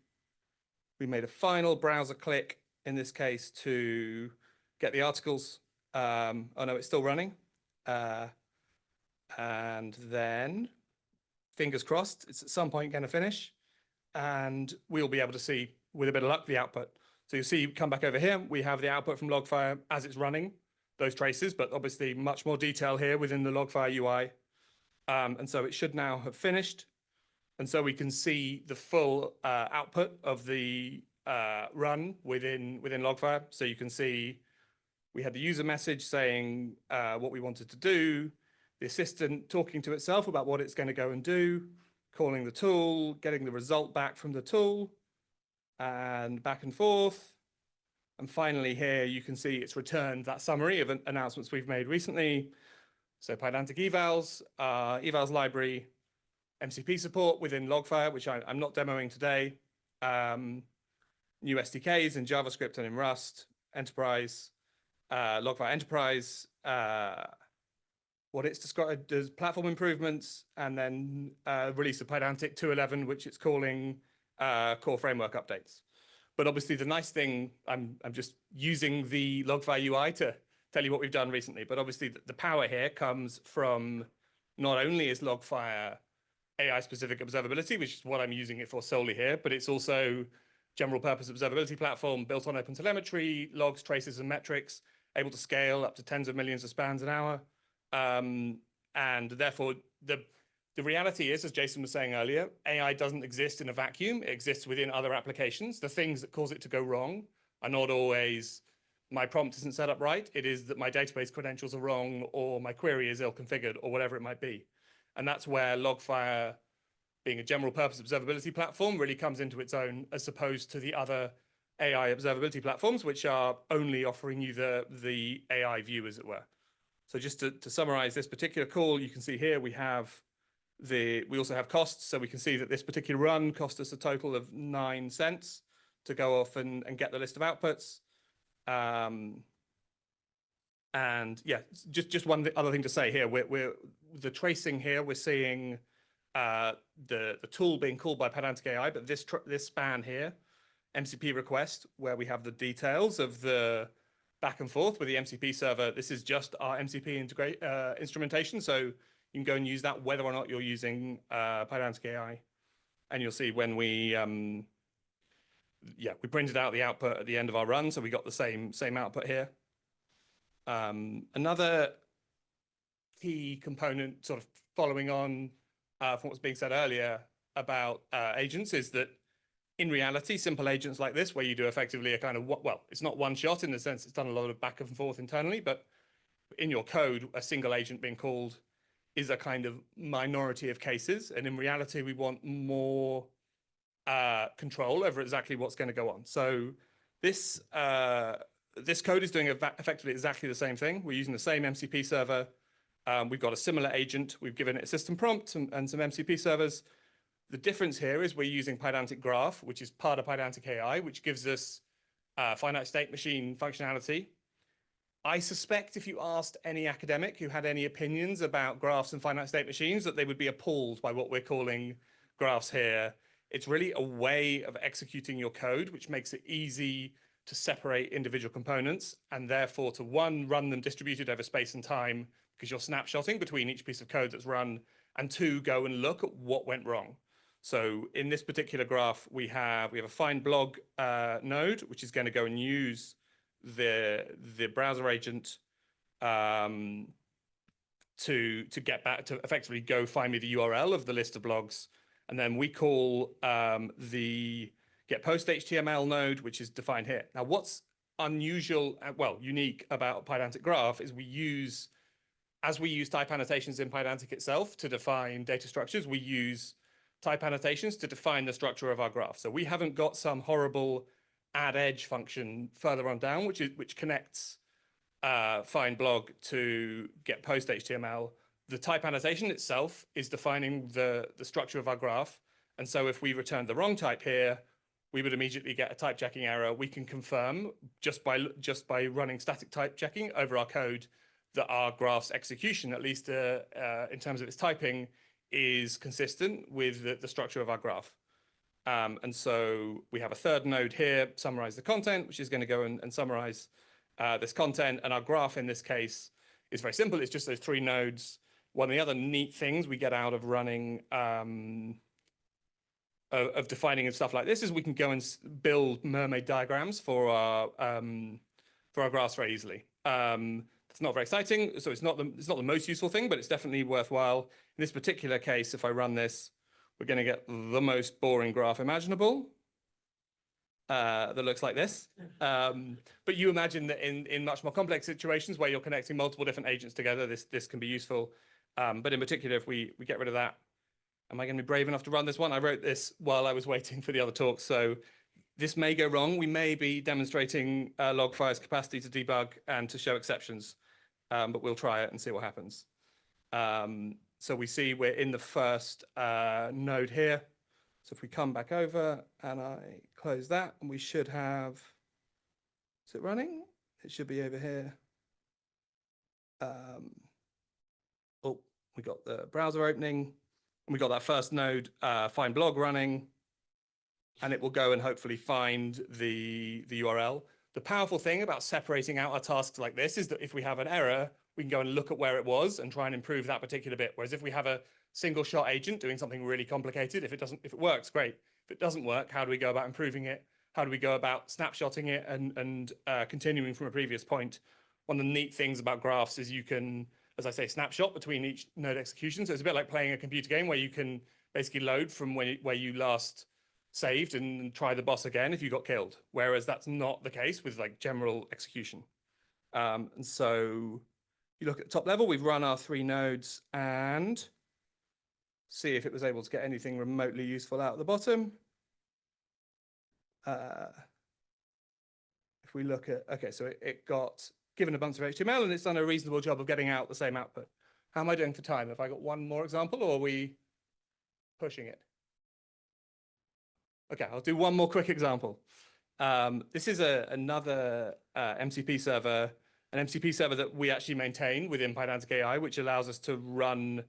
we made a final browser click, in this case, to get the articles. Oh no, it's still running. And then, fingers crossed, it's at some point going to finish. And we'll be able to see, with a bit of luck, the output. So you'll see, come back over here, we have the output from Logfire as it's running, those traces, but obviously much more detail here within the Logfire UI. And so it should now have finished. And so we can see the full output of the run within Logfire. So you can see we had the user message saying what we wanted to do, the assistant talking to itself about what it's going to go and do, calling the tool, getting the result back from the tool, and back and forth. And finally here, you can see it's returned that summary of announcements we've made recently. So Pydantic evals, evals library, MCP support within Logfire, which I'm not demoing today, new SDKs in JavaScript and in Rust, Enterprise, Logfire Enterprise, what it's described as platform improvements, and then release of Pydantic 2.11, which it's calling core framework updates. But obviously the nice thing, I'm just using the Logfire UI to tell you what we've done recently, but obviously the power here comes from not only is Logfire AI-specific observability, which is what I'm using it for solely here, but it's also general purpose observability platform built on OpenTelemetry, logs, traces, and metrics, able to scale up to tens of millions of spans an hour. And therefore, the reality is, as Jason was saying earlier, AI doesn't exist in a vacuum. It exists within other applications. The things that cause it to go wrong are not always my prompt isn't set up right. It is that my database credentials are wrong, or my query is ill-configured, or whatever it might be. And that's where Logfire, being a general purpose observability platform, really comes into its own, as opposed to the other AI observability platforms, which are only offering you the AI view, as it were. So just to summarize this particular call, you can see here we also have costs. So we can see that this particular run cost us a total of 9 cents to go off and get the list of outputs. And yeah, just one other thing to say here, we're the tracing here, we're seeing the tool being called by PydanticAI, but this span here, MCP request, where we have the details of the back and forth with the MCP server. This is just our MCP instrumentation. So you can go and use that whether or not you're using PydanticAI. And you'll see when we printed out the output at the end of our run, so we got the same output here. Another key component, sort of following on from what was being said earlier about agents, is that in reality, simple agents like this, where you do effectively a kind of, well, it's not one shot in the sense it's done a lot of back and forth internally, but in your code, a single agent being called is a kind of minority of cases. And in reality, we want more control over exactly what's going to go on. So this code is doing effectively exactly the same thing. We're using the same MCP server. We've got a similar agent. We've given it a system prompt and some MCP servers. The difference here is we're using Pydantic Graph, which is part of PydanticAI, which gives us finite state machine functionality. I suspect if you asked any academic who had any opinions about graphs and finite state machines, that they would be appalled by what we're calling graphs here. It's really a way of executing your code, which makes it easy to separate individual components and therefore to run them distributed over space and time, because you're snapshotting between each piece of code that's run, and two, go and look at what went wrong. So in this particular graph, we have a find blog node, which is going to go and use the browser agent to get back to effectively go find me the URL of the list of blogs. And then we call the get post HTML node, which is defined here. Now, what's unusual, well, unique about Pydantic Graph is as we use type annotations in Pydantic itself to define data structures, we use type annotations to define the structure of our graph. So we haven't got some horrible add edge function further on down, which connects find blog to get post HTML. The type annotation itself is defining the structure of our graph. And so if we return the wrong type here, we would immediately get a type checking error. We can confirm just by running static type checking over our code that our graph's execution, at least in terms of its typing, is consistent with the structure of our graph. And so we have a third node here, summarize the content, which is going to go and summarize this content. And our graph in this case is very simple. It's just those three nodes. One of the other neat things we get out of running, of defining and stuff like this, is we can go and build mermaid diagrams for our graphs very easily. It's not very exciting, so it's not the most useful thing, but it's definitely worthwhile. In this particular case, if I run this, we're going to get the most boring graph imaginable that looks like this. But you imagine that in much more complex situations where you're connecting multiple different agents together, this can be useful. But in particular, if we get rid of that, am I going to be brave enough to run this one? I wrote this while I was waiting for the other talks, so this may go wrong. We may be demonstrating Logfire's capacity to debug and to show exceptions, but we'll try it and see what happens. So we see we're in the first node here. So if we come back over and I close that, and we should have, is it running? It should be over here. Oh, we got the browser opening, and we got that first node, find blog running, and it will go and hopefully find the URL. The powerful thing about separating out our tasks like this is that if we have an error, we can go and look at where it was and try and improve that particular bit. Whereas if we have a single shot agent doing something really complicated, if it works, great. If it doesn't work, how do we go about improving it? How do we go about snapshotting it and continuing from a previous point? One of the neat things about graphs is you can, as I say, snapshot between each node execution. So it's a bit like playing a computer game where you can basically load from where you last saved and try the boss again if you got killed. Whereas that's not the case with like general execution. And so you look at the top level, we've run our three nodes and see if it was able to get anything remotely useful out at the bottom. If we look at, okay, so it got given a bunch of HTML and it's done a reasonable job of getting out the same output. How am I doing for time? Have I got one more example or are we pushing it? Okay, I'll do one more quick example. This is another MCP server, an MCP server that we actually maintain within PydanticAI, which allows us to run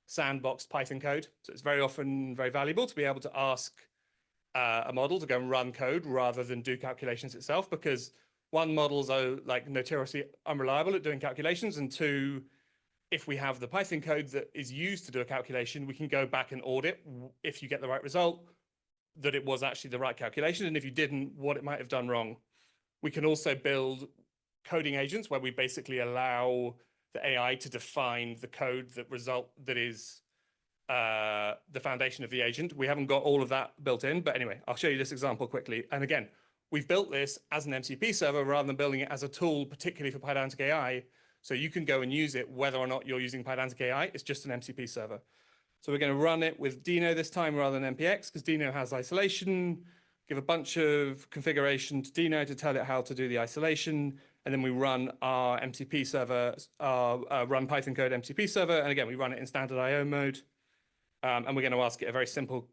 sandboxed Python code. So it's very often very valuable to be able to ask a model to go and run code rather than do calculations itself, because one, models are like notoriously unreliable at doing calculations, and two, if we have the Python code that is used to do a calculation, we can go back and audit if you get the right result, that it was actually the right calculation. And if you didn't, what it might have done wrong. We can also build coding agents where we basically allow the AI to define the code that is the foundation of the agent. We haven't got all of that built in, but anyway, I'll show you this example quickly. And again, we've built this as an MCP server rather than building it as a tool, particularly for PydanticAI. So you can go and use it whether or not you're using PydanticAI. It's just an MCP server. So we're going to run it with Dino this time rather than NPX because Dino has isolation. Give a bunch of configuration to Dino to tell it how to do the isolation. And then we run our MCP server, run Python code MCP server. And again, we run it in standard IO mode. And we're going to ask it a very simple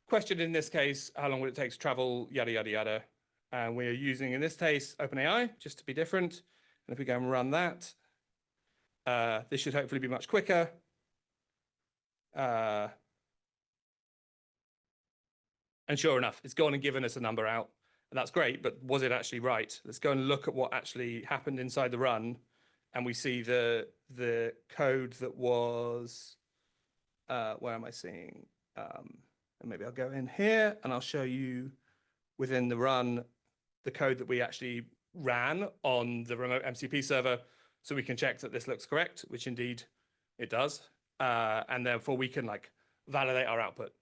question in this case. How long will it take to travel? Yada, yada, yada. And we're using, in this case, OpenAI, just to be different. And if we go and run that, this should hopefully be much quicker. And sure enough, it's gone and given us a number out. And that's great, but was it actually right? Let's go and look at what actually happened inside the run. And we see the code that was, where am I seeing? And maybe I'll go in here and I'll show you within the run, the code that we actually ran on the remote MCP server. So we can check that this looks correct, which indeed it does. And therefore we can like validate our output.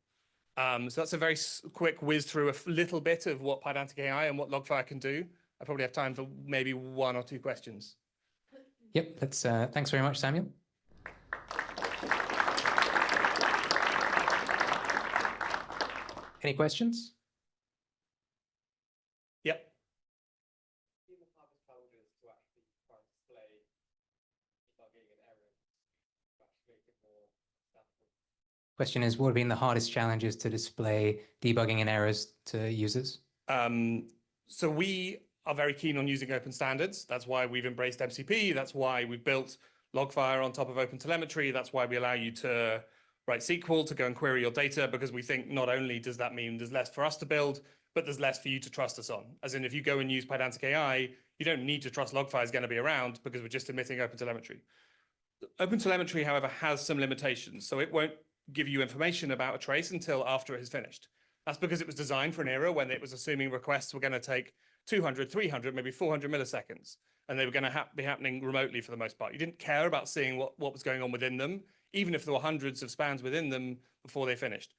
So that's a very quick whiz through a little bit of what PydanticAI and what Logfire can do. I probably have time for maybe 1 or 2 questions. Yep, let's, thanks very much, Samuel. Any questions? Yep. Question is, what have been the hardest challenges to display debugging and errors to users? So we are very keen on using open standards. That's why we've embraced MCP. That's why we've built Logfire on top of OpenTelemetry. That's why we allow you to write SQL to go and query your data, because we think not only does that mean there's less for us to build, but there's less for you to trust us on. As in, if you go and use PydanticAI, you don't need to trust Logfire is going to be around because we're just emitting OpenTelemetry. OpenTelemetry, however, has some limitations. So it won't give you information about a trace until after it has finished. That's because it was designed for an era when it was assuming requests were going to take 200, 300, maybe 400 milliseconds, and they were going to be happening remotely for the most part. You didn't care about seeing what was going on within them, even if there were hundreds of spans within them before they finished.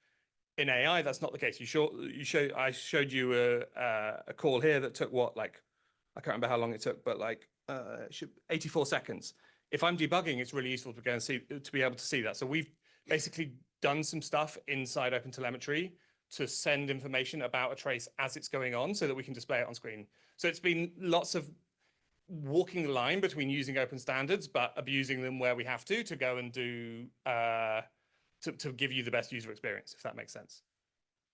In AI, that's not the case. I showed you a call here that took what, like, I can't remember how long it took, but like 84 seconds. If I'm debugging, it's really useful to go and to be able to see that. So we've basically done some stuff inside OpenTelemetry to send information about a trace as it's going on so that we can display it on screen. So it's been lots of walking the line between using open standards, but abusing them where we have to go and do, to give you the best user experience, if that makes sense.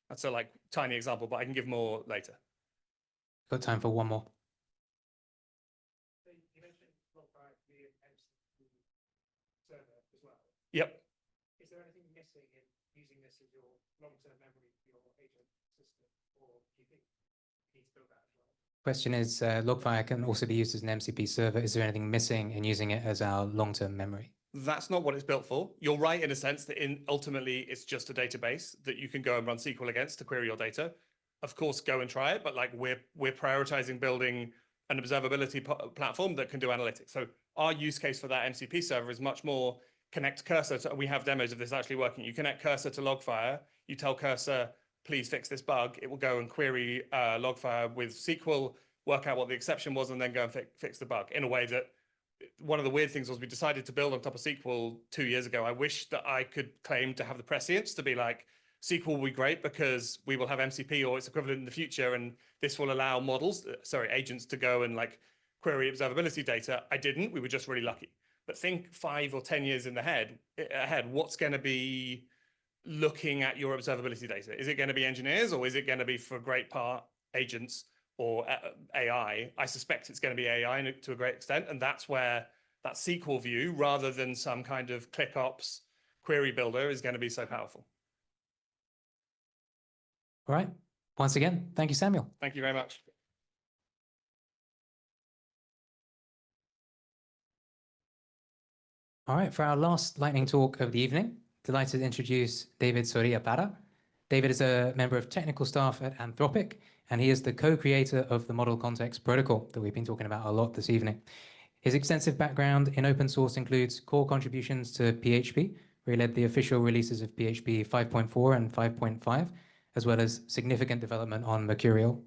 That's a like tiny example, but I can give more later. Got time for one more. You mentioned Logfire being an MCP server as well. Yep. Is there anything missing in using this as your long-term memory for your agent system, or do you think you need to build that as well? Question is, Logfire can also be used as an MCP server. Is there anything missing in using it as our long-term memory? That's not what it's built for. You're right in a sense that ultimately it's just a database that you can go and run SQL against to query your data. Of course, go and try it, but like we're prioritizing building an observability platform that can do analytics. So our use case for that MCP server is much more connect Cursor to, we have demos of this actually working. You connect Cursor to Logfire, you tell Cursor, please fix this bug. It will go and query Logfire with SQL, work out what the exception was, and then go and fix the bug in a way that one of the weird things was we decided to build on top of SQL 2 years ago. I wish that I could claim to have the prescience to be like, SQL will be great because we will have MCP or its equivalent in the future, and this will allow agents to go and like query observability data. I didn't. We were just really lucky. But think 5 or 10 years in the ahead, what's going to be looking at your observability data? Is it going to be engineers, or is it going to be for a great part agents or AI? I suspect it's going to be AI to a great extent. And that's where that SQL view, rather than some kind of ClickOps query builder, is going to be so powerful. All right. Once again, thank you, Samuel. Thank you very much. All right, for our last lightning talk of the evening, delighted to introduce David Soria Parra. David is a member of technical staff at Anthropic, and he is the co-creator of the Model Context Protocol that we've been talking about a lot this evening. His extensive background in open source includes core contributions to PHP, where he led the official releases of PHP 5.4 and 5.5, as well as significant development on Mercurial.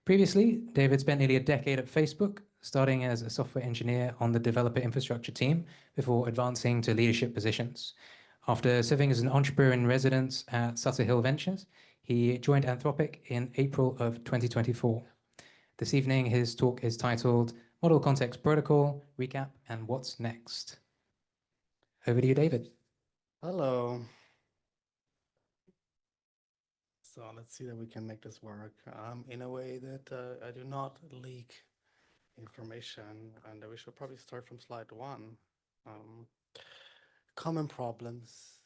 Previously, David spent nearly a decade at Facebook, starting as a software engineer on the developer infrastructure team before advancing to leadership positions. After serving as an entrepreneur in residence at Sutter Hill Ventures, he joined Anthropic in April of 2024. This evening, his talk is titled Model Context Protocol, Recap, and What's Next. Over to you, David. Hello. So let's see that we can make this work in a way that I do not leak information. And we should probably start from slide 1. Common problems.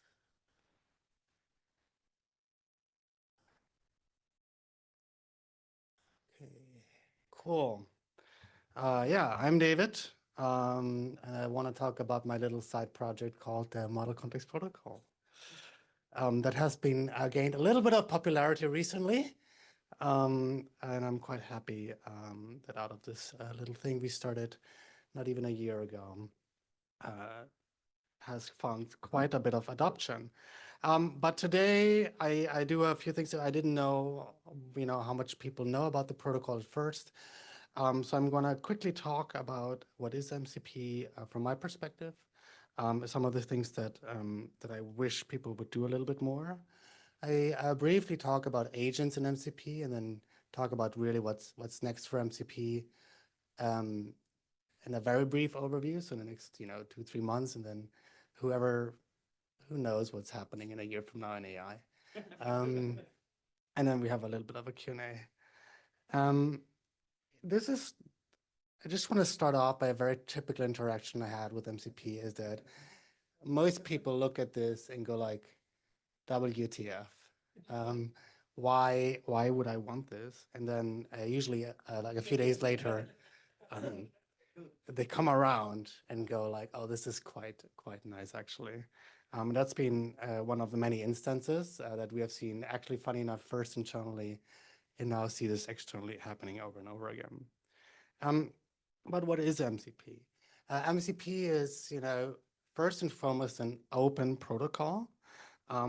Okay, cool. Yeah, I'm David. And I want to talk about my little side project called the Model Context Protocol. That has been gained a little bit of popularity recently. And I'm quite happy that out of this little thing we started not even a year ago has found quite a bit of adoption. But today I do a few things that I didn't know, how much people know about the protocol at first. So I'm going to quickly talk about what is MCP from my perspective, some of the things that I wish people would do a little bit more. I briefly talk about agents in MCP and then talk about really what's next for MCP in a very brief overview. So in the next 2-3 months, and then who knows what's happening in a year from now in AI. And then we have a little bit of a Q&A. I just want to start off by a very typical interaction I had with MCP is that most people look at this and go like, WTF, why would I want this? And then usually like a few days later, they come around and go like, oh, this is quite nice actually. That's been one of the many instances that we have seen actually, funny enough, first internally and now see this externally happening over and over again. But what is MCP? MCP is, first and foremost an open protocol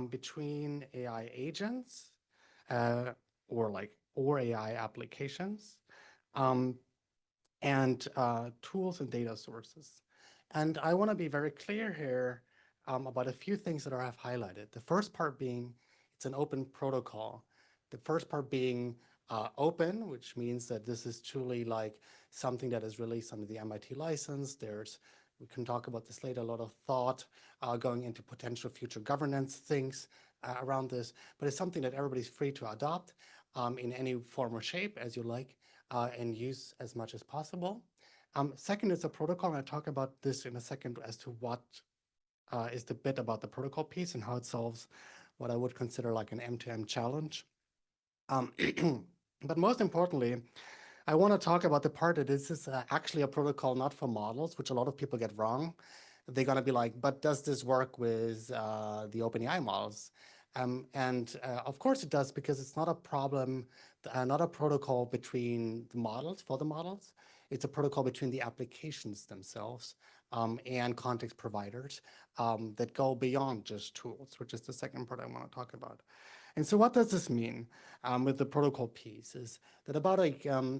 between AI agents or AI applications and tools and data sources. And I want to be very clear here about a few things that I have highlighted. The first part being it's an open protocol. The first part being open, which means that this is truly like something that is released under the MIT license. We can talk about this later, a lot of thought going into potential future governance things around this, but it's something that everybody's free to adopt in any form or shape as you like and use as much as possible. Second is a protocol, and I'll talk about this in a second as to what is the bit about the protocol piece and how it solves what I would consider like an end-to-end challenge. But most importantly, I want to talk about the part that this is actually a protocol not for models, which a lot of people get wrong. They're going to be like, but does this work with the OpenAI models? And of course it does, because it's not a problem, not a protocol between the models, for the models. It's a protocol between the applications themselves and context providers that go beyond just tools, which is the second part I want to talk about. And so what does this mean with the protocol piece is that about a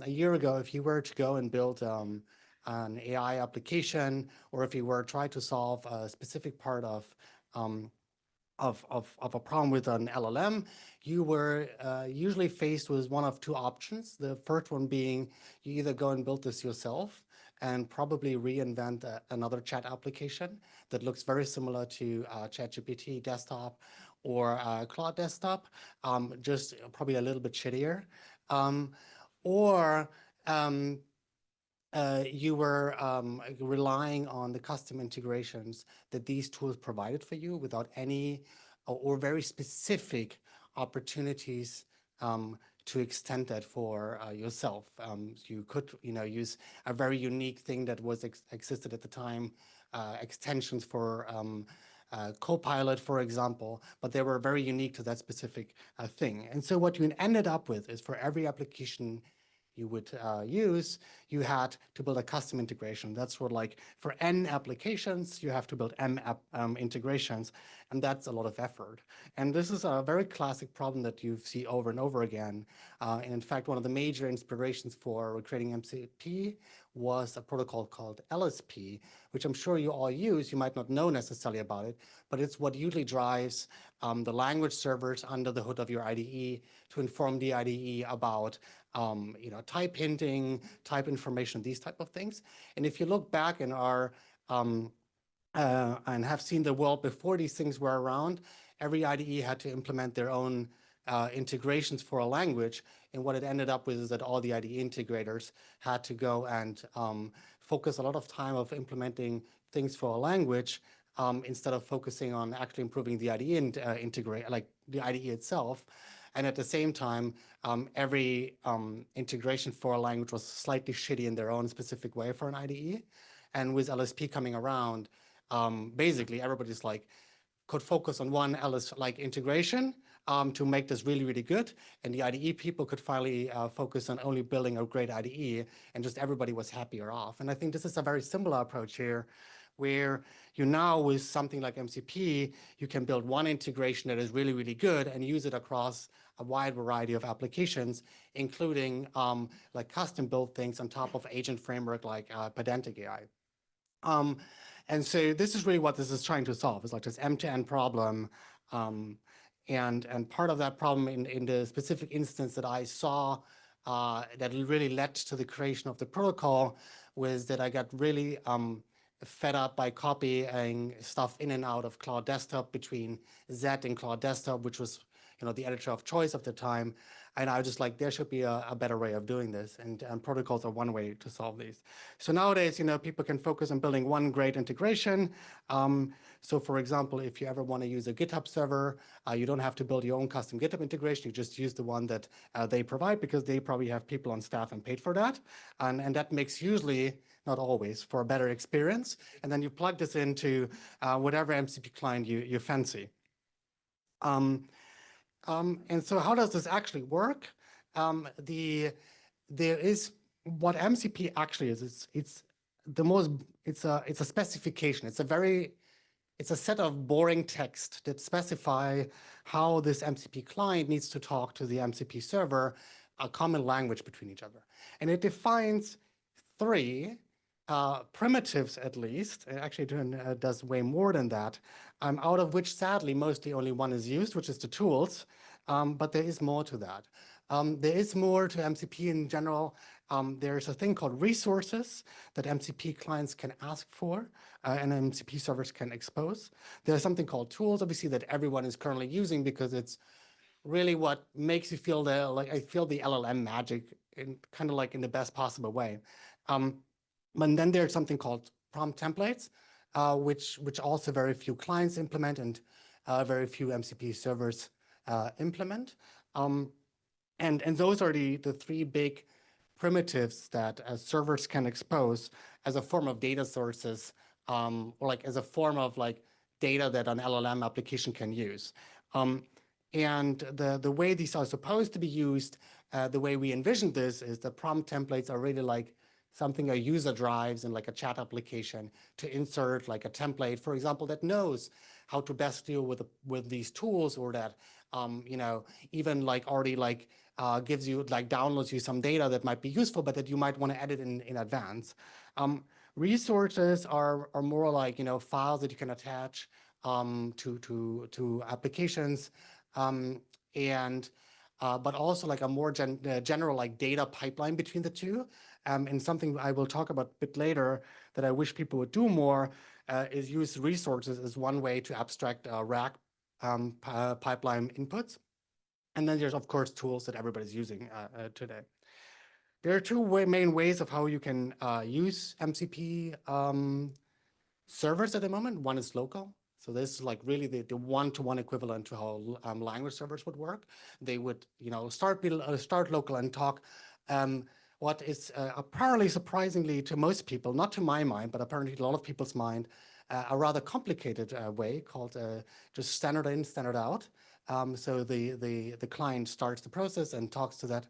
year ago, if you were to go and build an AI application, or if you were trying to solve a specific part of a problem with an LLM, you were usually faced with one of two options. The first one being you either go and build this yourself and probably reinvent another chat application that looks very similar to ChatGPT desktop or Claude desktop, just probably a little bit shittier. Or you were relying on the custom integrations that these tools provided for you without any or very specific opportunities to extend that for yourself. You could use a very unique thing that was existed at the time extensions for Copilot, for example, but they were very unique to that specific thing. And so what you ended up with is for every application you would use, you had to build a custom integration. That's what, like, for N applications, you have to build M integrations, and that's a lot of effort. And this is a very classic problem that you see over and over again. And in fact, one of the major inspirations for creating MCP was a protocol called LSP, which I'm sure you all use. You might not know necessarily about it, but it's what usually drives the language servers under the hood of your IDE to inform the IDE about type hinting, type information, these type of things. And if you look back in our and have seen the world before these things were around, every IDE had to implement their own integrations for a language. And what it ended up with is that all the IDE integrators had to go and focus a lot of time of implementing things for a language instead of focusing on actually improving the IDE like the IDE itself. And at the same time, every integration for a language was slightly shitty in their own specific way for an IDE. And with LSP coming around, basically everybody's like, could focus on one LS-like integration to make this really, really good. And the IDE people could finally focus on only building a great IDE, and just everybody was happier off. And I think this is a very similar approach here, where you now, with something like MCP, you can build one integration that is really, really good and use it across a wide variety of applications, including like custom built things on top of agent framework like PydanticAI. And so this is really what this is trying to solve. It's like this end-to-end problem. And part of that problem in the specific instance that I saw that really led to the creation of the protocol was that I got really fed up by copying stuff in and out of Cloud Desktop between Z and Cloud Desktop, which was the editor of choice of the time. And I was just like, there should be a better way of doing this. And protocols are one way to solve these. So nowadays, people can focus on building one great integration. So for example, if you ever want to use a GitHub server, you don't have to build your own custom GitHub integration. You just use the one that they provide, because they probably have people on staff and paid for that. And that makes usually, not always, for a better experience. And then you plug this into whatever MCP client you fancy. And so how does this actually work? There is what MCP actually is. It's a specification. It's a set of boring text that specify how this MCP client needs to talk to the MCP server, a common language between each other. And it defines three primitives, at least. It actually does way more than that, out of which sadly mostly only one is used, which is the tools, but there is more to that. There is more to MCP in general. There's a thing called resources that MCP clients can ask for and MCP servers can expose. There's something called tools, obviously, that everyone is currently using, because it's really what makes you feel I feel the LLM magic, kind of like in the best possible way. And then there's something called prompt templates, which also very few clients implement and very few MCP servers implement. And those are the three big primitives that servers can expose as a form of data sources, or like as a form of like data that an LLM application can use. And the way these are supposed to be used, the way we envisioned this, is the prompt templates are really like something a user drives in like a chat application to insert like a template, for example, that knows how to best deal with these tools, or that even like already like gives you, like, downloads you some data that might be useful, but that you might want to edit in advance. Resources are more like files that you can attach to applications, but also like a more general like data pipeline between the two. And something I will talk about a bit later that I wish people would do more is use resources as one way to abstract RAG pipeline inputs. And then there's, of course, tools that everybody's using today. There are two main ways of how you can use MCP servers at the moment. One is local. So this is like really the one-to-one equivalent to how language servers would work. They would start local and talk what is apparently surprisingly to most people, not to my mind, but apparently to a lot of people's mind, a rather complicated way called just standard in, standard out. So the client starts the process and talks to that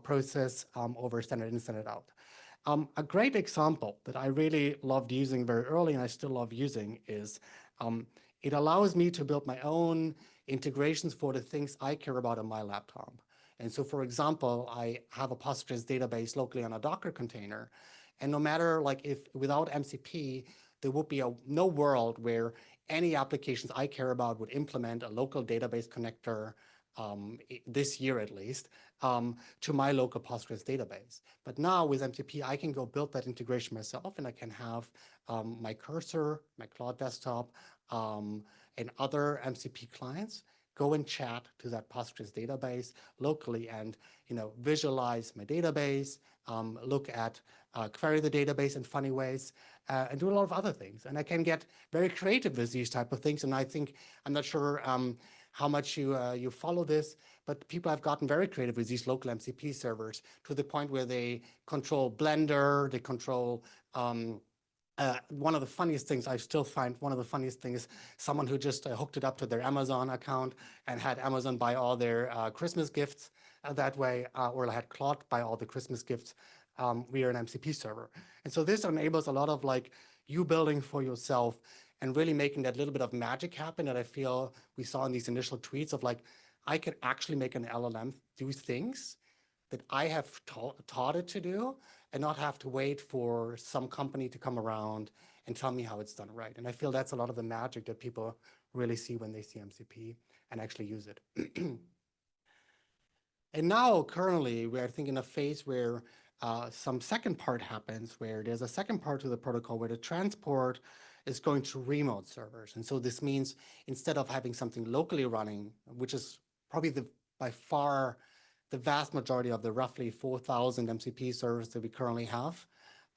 process over standard in, standard out. A great example that I really loved using very early and I still love using is it allows me to build my own integrations for the things I care about on my laptop. And so, for example, I have a Postgres database locally on a Docker container. And no matter like if without MCP, there would be no world where any applications I care about would implement a local database connector this year at least to my local Postgres database. But now with MCP, I can go build that integration myself and I can have my cursor, my Cloud desktop, and other MCP clients go and chat to that Postgres database locally and visualize my database, look at query the database in funny ways, and do a lot of other things. And I can get very creative with these type of things. And I think, I'm not sure how much you follow this, but people have gotten very creative with these local MCP servers to the point where they control Blender, they control one of the funniest things I still find, one of the funniest things, someone who just hooked it up to their Amazon account and had Amazon buy all their Christmas gifts that way, or had Claude buy all the Christmas gifts via an MCP server. And so this enables a lot of like you building for yourself and really making that little bit of magic happen that I feel we saw in these initial tweets of like, I can actually make an LLM do things that I have taught it to do and not have to wait for some company to come around and tell me how it's done right. And I feel that's a lot of the magic that people really see when they see MCP and actually use it. And now currently we are thinking a phase where some second part happens, where there's a second part to the protocol where the transport is going to remote servers. And so this means instead of having something locally running, which is probably by far the vast majority of the roughly 4,000 MCP servers that we currently have,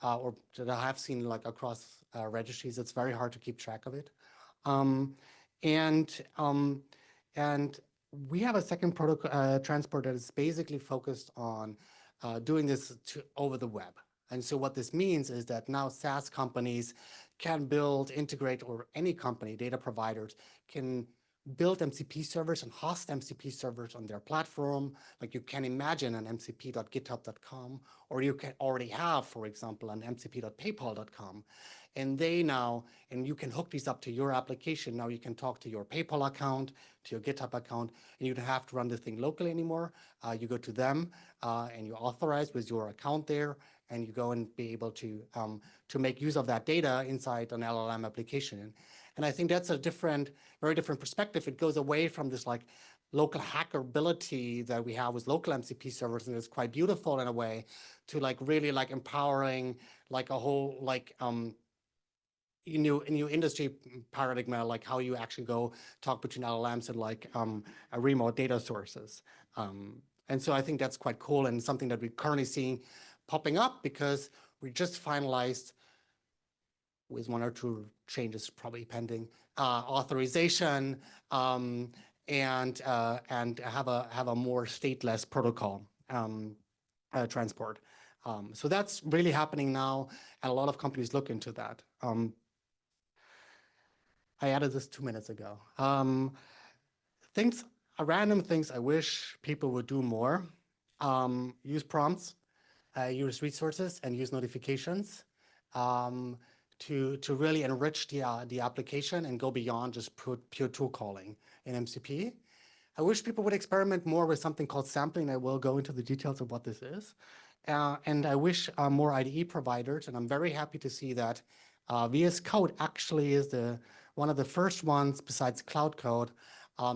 or that I have seen like across registries, it's very hard to keep track of it. And we have a second protocol transport that is basically focused on doing this over the web. And so what this means is that now SaaS companies can build, integrate, or any company, data providers, can build MCP servers and host MCP servers on their platform. Like you can imagine an mcp.github.com, or you can already have, for example, an mcp.paypal.com. And and you can hook these up to your application. Now you can talk to your PayPal account, to your GitHub account, and you don't have to run the thing locally anymore. You go to them and you authorize with your account there, and you go and be able to make use of that data inside an LLM application. And I think that's a very different perspective. It goes away from this like local hackability that we have with local MCP servers, and it's quite beautiful in a way, to like really like empowering like a whole like new industry paradigm, like how you actually go talk between LLMs and like remote data sources. And so I think that's quite cool and something that we're currently seeing popping up because we just finalized, with one or two changes probably pending, authorization and have a more stateless protocol transport. So that's really happening now, and a lot of companies look into that. I added this 2 minutes ago. Random things I wish people would do more. Use prompts, use resources, and use notifications. To really enrich the application and go beyond just pure tool calling in MCP. I wish people would experiment more with something called sampling. I will go into the details of what this is. And I wish more IDE providers, and I'm very happy to see that VS Code actually is one of the first ones besides Cloud Code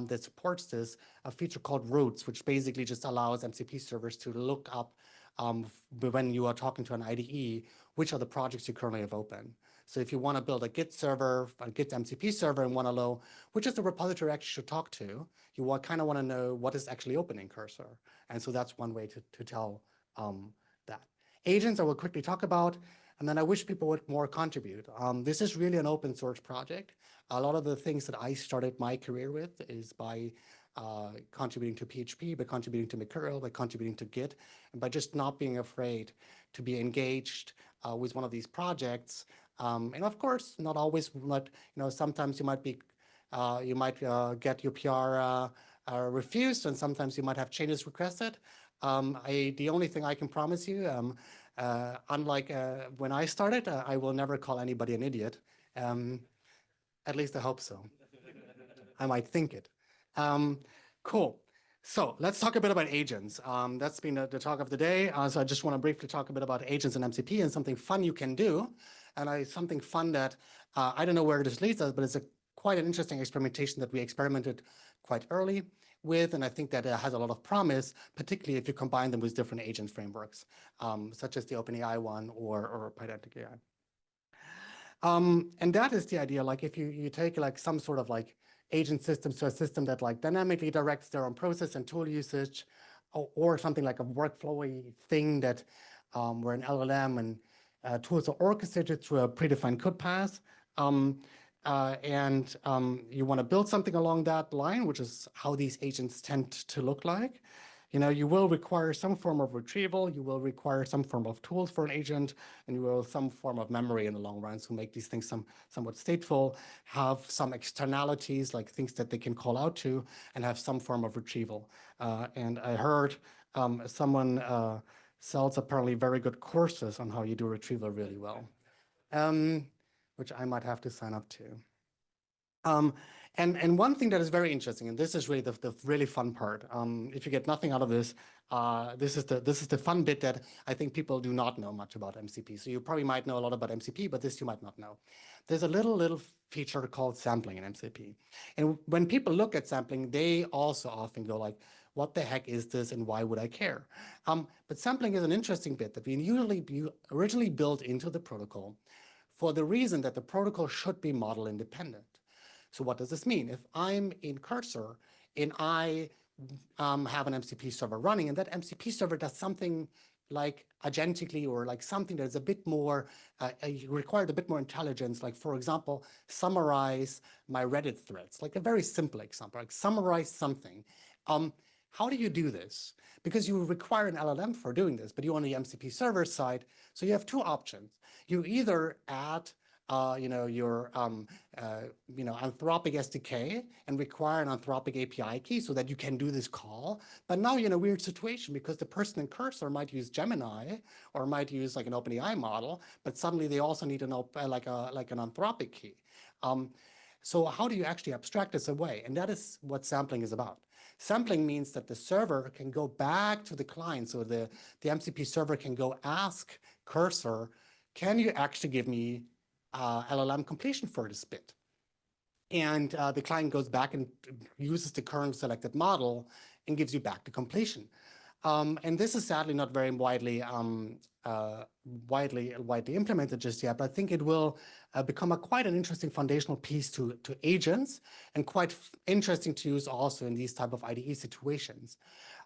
that supports this, a feature called Roots, which basically just allows MCP servers to look up when you are talking to an IDE, which are the projects you currently have open. So if you want to build a Git server, a Git MCP server, and want to know which is the repository you actually should talk to, you kind of want to know what is actually open in Cursor. And so that's one way to tell that. Agents I will quickly talk about, and then I wish people would more contribute. This is really an open source project. A lot of the things that I started my career with is by contributing to PHP, by contributing to Mercurial, by contributing to Git, and by just not being afraid to be engaged with one of these projects. And of course, not always, sometimes you might be, get your PR refused, and sometimes you might have changes requested. The only thing I can promise you, unlike when I started, I will never call anybody an idiot. At least I hope so. I might think it. Cool. So let's talk a bit about agents. That's been the talk of the day. So I just want to briefly talk a bit about agents and MCP and something fun you can do. And something fun that I don't know where this leads us, but it's quite an interesting experimentation that we experimented quite early with. And I think that it has a lot of promise, particularly if you combine them with different agent frameworks, such as the OpenAI one or PydanticAI. And that is the idea, like if you take like some sort of like agent systems to a system that like dynamically directs their own process and tool usage, or something like a workflowy thing that where an LLM and tools are orchestrated through a predefined code path. You want to build something along that line, which is how these agents tend to look like. You will require some form of retrieval, you will require some form of tools for an agent, and you will some form of memory in the long run, so make these things somewhat stateful, have some externalities, like things that they can call out to, and have some form of retrieval. And I heard someone sells apparently very good courses on how you do retrieval really well, which I might have to sign up to. And one thing that is very interesting, and this is really the really fun part. If you get nothing out of this, this is the fun bit that I think people do not know much about MCP. So you probably might know a lot about MCP, but this you might not know. There's a little feature called sampling in MCP. And when people look at sampling, they also often go like, what the heck is this and why would I care? But sampling is an interesting bit that we originally built into the protocol for the reason that the protocol should be model independent. So what does this mean? If I'm in Cursor and I have an MCP server running, and that MCP server does something like agentically or like something that is a bit more, required a bit more intelligence, like for example, summarize my Reddit threads, like a very simple example, like summarize something. How do you do this? Because you require an LLM for doing this, but you're on the MCP server side, so you have two options. You either add your Anthropic SDK and require an Anthropic API key so that you can do this call. But now you're in a weird situation because the person in Cursor might use Gemini or might use like an OpenAI model, but suddenly they also need an Anthropic key. So how do you actually abstract this away? And that is what sampling is about. Sampling means that the server can go back to the client. So the MCP server can go ask Cursor, can you actually give me LLM completion for this bit? And the client goes back and uses the current selected model and gives you back the completion. And this is sadly not very widely implemented just yet, but I think it will become quite an interesting foundational piece to agents, and quite interesting to use also in these type of IDE situations.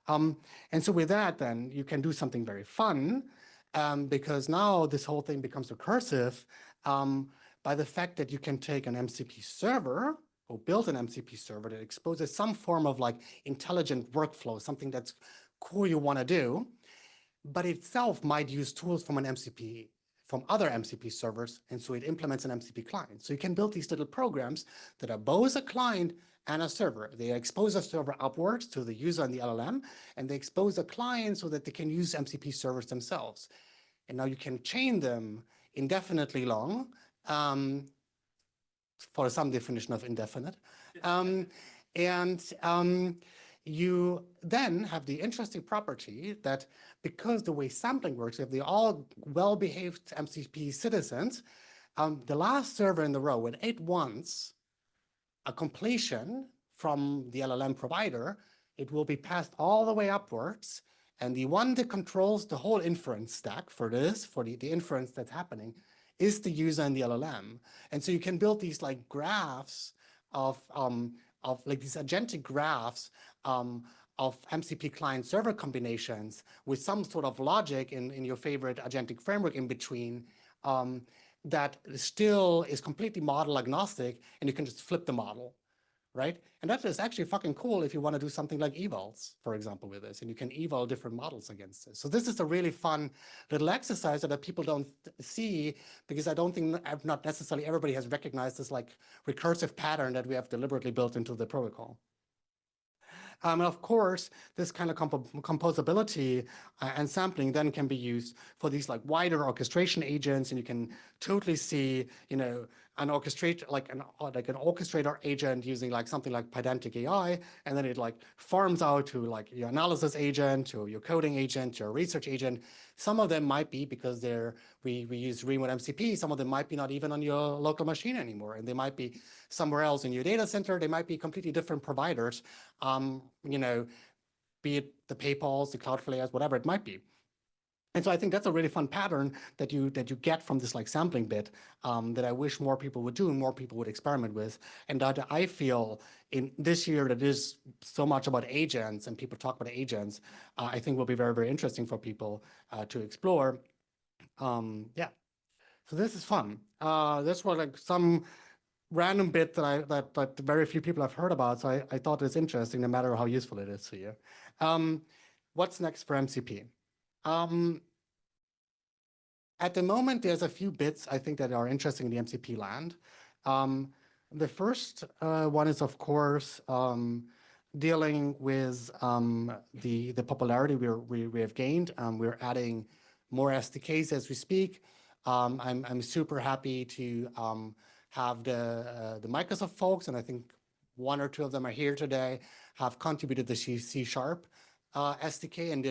And so with that, then you can do something very fun, because now this whole thing becomes recursive by the fact that you can take an MCP server or build an MCP server that exposes some form of like intelligent workflow, something that's cool you want to do, but itself might use tools from from other MCP servers, and so it implements an MCP client. So you can build these little programs that are both a client and a server. They expose a server upwards to the user and the LLM, and they expose a client so that they can use MCP servers themselves. And now you can chain them indefinitely long, for some definition of indefinite. You then have the interesting property that because the way sampling works, if they're all well-behaved MCP citizens, the last server in the row, when it wants a completion from the LLM provider, it will be passed all the way upwards. And the one that controls the whole inference stack for the inference that's happening, is the user and the LLM. And so you can build these like graphs of like these agentic graphs of MCP client server combinations with some sort of logic in your favorite agentic framework in between, that still is completely model agnostic, and you can just flip the model, right? And that is actually fucking cool if you want to do something like evals, for example, with this, and you can eval different models against this. So this is a really fun little exercise that people don't see, because I don't think, not necessarily everybody has recognized this like recursive pattern that we have deliberately built into the protocol. And of course, this kind of composability and sampling then can be used for these like wider orchestration agents, and you can totally see, you know, an orchestrator, like an orchestrator agent using like something like PydanticAI, and then it like farms out to like your analysis agent, to your coding agent, your research agent. Some of them might be, because we use remote MCP, some of them might be not even on your local machine anymore, and they might be somewhere else in your data center. They might be completely different providers, you know, be it the PayPals, the Cloudflares, whatever it might be. And so I think that's a really fun pattern that you get from this like sampling bit, that I wish more people would do and more people would experiment with. And that I feel in this year that is so much about agents, and people talk about agents, I think will be very, very interesting for people to explore. Yeah, so this is fun. This was like some random bit that very few people have heard about. So I thought it's interesting, no matter how useful it is to you. What's next for MCP? At the moment, there's a few bits I think that are interesting in the MCP land. The first one is, of course, dealing with the popularity we have gained. We're adding more SDKs as we speak. I'm super happy to have the Microsoft folks, and I think one or two of them are here today, have contributed the C# SDK and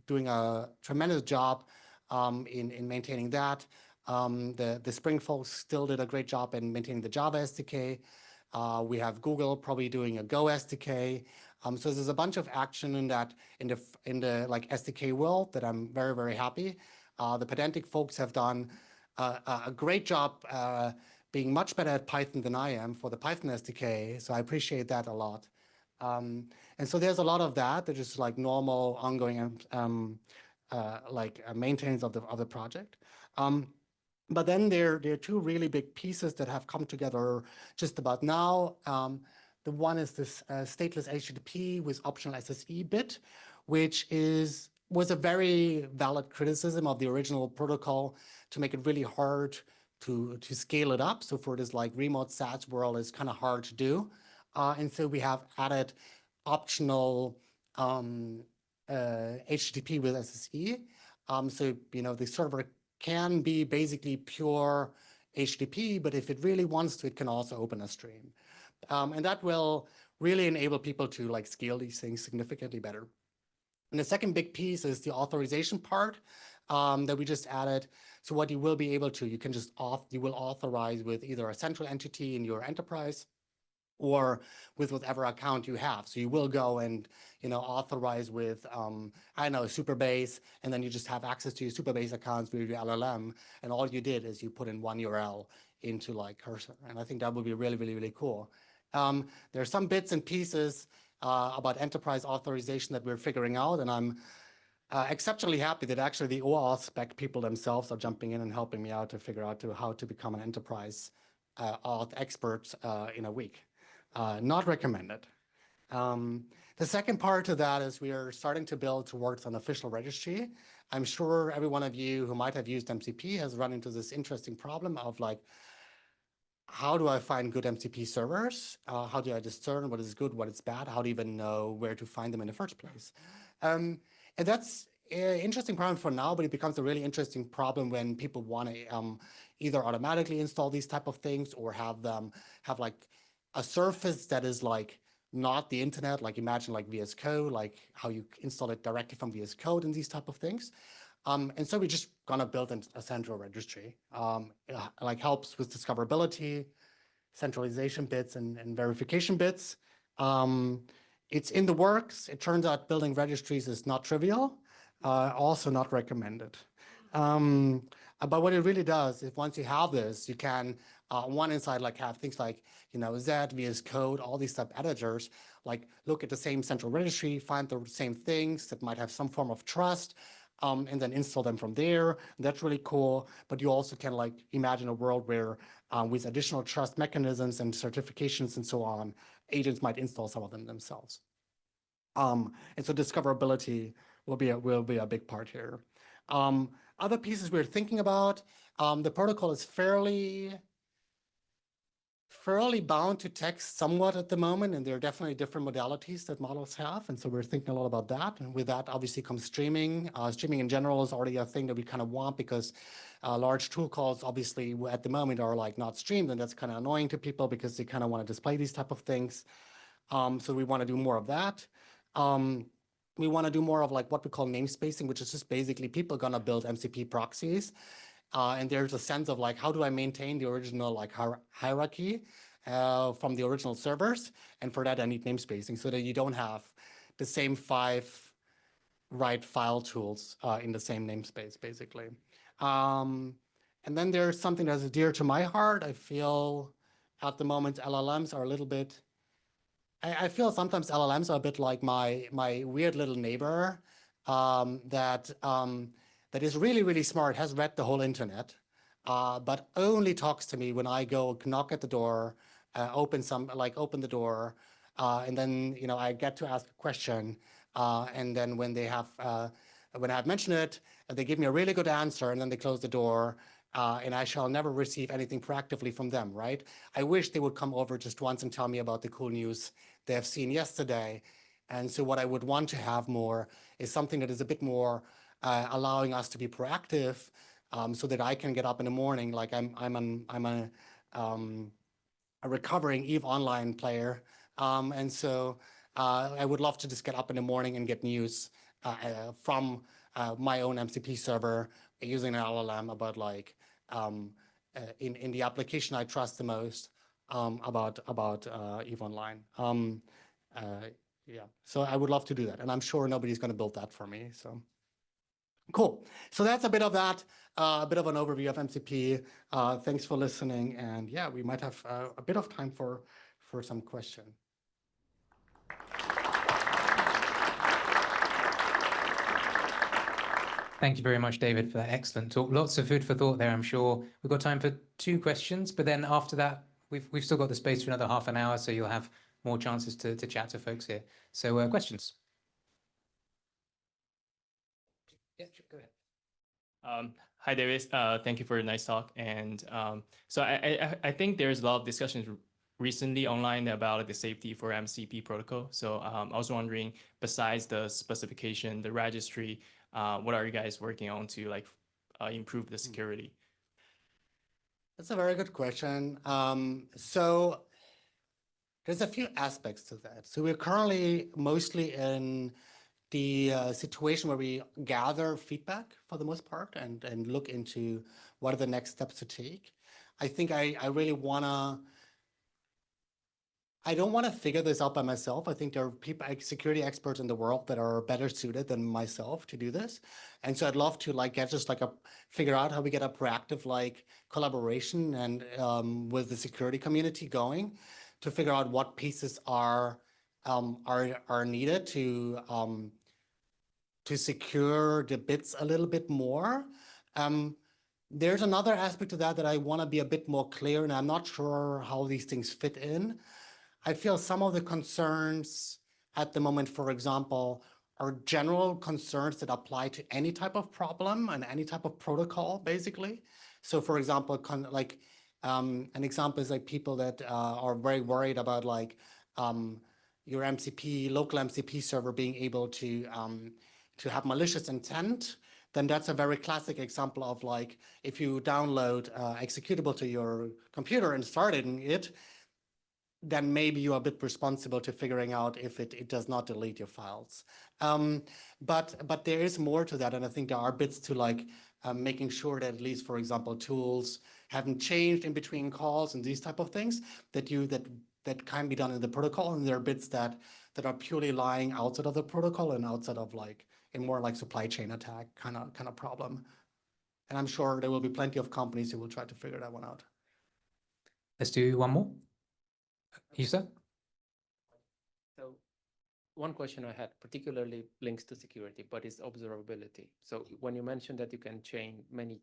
doing a tremendous job in maintaining that. The Spring folks still did a great job in maintaining the Java SDK. We have Google probably doing a Go SDK. So there's a bunch of action in the like SDK world that I'm very, very happy. The Pydantic folks have done a great job being much better at Python than I am for the Python SDK. So I appreciate that a lot. And so there's a lot of that is like normal ongoing maintenance of the project. But then there are two really big pieces that have come together just about now. The one is this stateless HTTP with optional SSE bit, which was a very valid criticism of the original protocol to make it really hard to scale it up. So for this like remote SaaS world, it's kind of hard to do. And so we have added optional HTTP with SSE. So, you know, the server can be basically pure HTTP, but if it really wants to, it can also open a stream. And that will really enable people to like scale these things significantly better. And the second big piece is the authorization part that we just added. So what you will be able to, you will authorize with either a central entity in your enterprise or with whatever account you have. So you will go and, you know, authorize with, I know, Superbase, and then you just have access to your Superbase accounts with your LLM, and all you did is you put in one URL into like Cursor. And I think that would be really, really, really cool. There are some bits and pieces about enterprise authorization that we're figuring out, and I'm exceptionally happy that actually the OAuth spec people themselves are jumping in and helping me out to figure out how to become an enterprise auth expert in a week. Not recommended. The second part to that is we are starting to build towards an official registry. I'm sure every one of you who might have used MCP has run into this interesting problem of like, how do I find good MCP servers? How do I discern what is good, what is bad? How do you even know where to find them in the first place? And that's an interesting problem for now, but it becomes a really interesting problem when people want to either automatically install these type of things or have them have like a surface that is like not the internet, like imagine like VS Code, like how you install it directly from VS Code and these type of things. And so we're just gonna build a central registry. Like helps with discoverability, centralization bits, and verification bits. It's in the works. It turns out building registries is not trivial, also not recommended. But what it really does is once you have this, you can on one inside like have things like, you know, Z, VS Code, all these type editors, like look at the same central registry, find the same things that might have some form of trust, and then install them from there. That's really cool. But you also can like imagine a world where with additional trust mechanisms and certifications and so on, agents might install some of them themselves. And so discoverability will be a big part here. Other pieces we're thinking about, the protocol is fairly bound to text somewhat at the moment, and there are definitely different modalities that models have, and so we're thinking a lot about that. And with that, obviously, comes streaming. Streaming in general is already a thing that we kind of want because large tool calls, obviously, at the moment are like not streamed, and that's kind of annoying to people because they kind of want to display these type of things. So we want to do more of that. We want to do more of like what we call namespacing, which is just basically people gonna build MCP proxies. And there's a sense of like, how do I maintain the original like hierarchy from the original servers? And for that, I need namespacing so that you don't have the same 5 write file tools in the same namespace, basically. And then there's something that's dear to my heart. I feel at the moment LLMs are a little bit, I feel sometimes LLMs are a bit like my weird little neighbor that is really, really smart, has read the whole internet, but only talks to me when I go knock at the door, open the door, and then I get to ask a question, and then when I've mentioned it, they give me a really good answer, and then they close the door, and I shall never receive anything proactively from them, right? I wish they would come over just once and tell me about the cool news they have seen yesterday. And so what I would want to have more is something that is a bit more allowing us to be proactive, so that I can get up in the morning. Like I'm a recovering EVE Online player, and so I would love to just get up in the morning and get news from my own MCP server using an LLM about like in the application I trust the most about EVE Online. Yeah, so I would love to do that, and I'm sure nobody's going to build that for me. So cool. So that's a bit of that, a bit of an overview of MCP. Thanks for listening, and yeah, we might have a bit of time for some question. Thank you very much, David, for that excellent talk. Lots of food for thought there, I'm sure. We've got time for 2 questions, but then after that, we've still got the space for another half an hour, so you'll have more chances to chat to folks here. So questions? Yeah, sure, go ahead. Hi, David. Thank you for a nice talk. And so I think there's a lot of discussions recently online about the safety for MCP protocol. So I was wondering, besides the specification, the registry, what are you guys working on to like improve the security? That's a very good question. So there's a few aspects to that. So we're currently mostly in the situation where we gather feedback for the most part and look into what are the next steps to take. I think I really I don't want to figure this out by myself. I think there are people, security experts in the world that are better suited than myself to do this. And so I'd love to like figure out how we get a proactive like collaboration and with the security community going to figure out what pieces are needed to secure the bits a little bit more. There's another aspect to that I want to be a bit more clear, and I'm not sure how these things fit in. I feel some of the concerns at the moment, for example, are general concerns that apply to any type of problem and any type of protocol, basically. So, for example, an example is like people that are very worried about like your MCP, local MCP server being able to have malicious intent. Then that's a very classic example of like if you download executable to your computer and starting it, then maybe you're a bit responsible to figuring out if it does not delete your files. But there is more to that, and I think there are bits to like making sure that at least, for example, tools haven't changed in between calls and these type of things that can be done in the protocol, and there are bits that are purely lying outside of the protocol and outside of like a more like supply chain attack kind of problem. And I'm sure there will be plenty of companies who will try to figure that one out. Let's do one more. You, sir? So one question I had particularly links to security, but is observability. So when you mentioned that you can chain many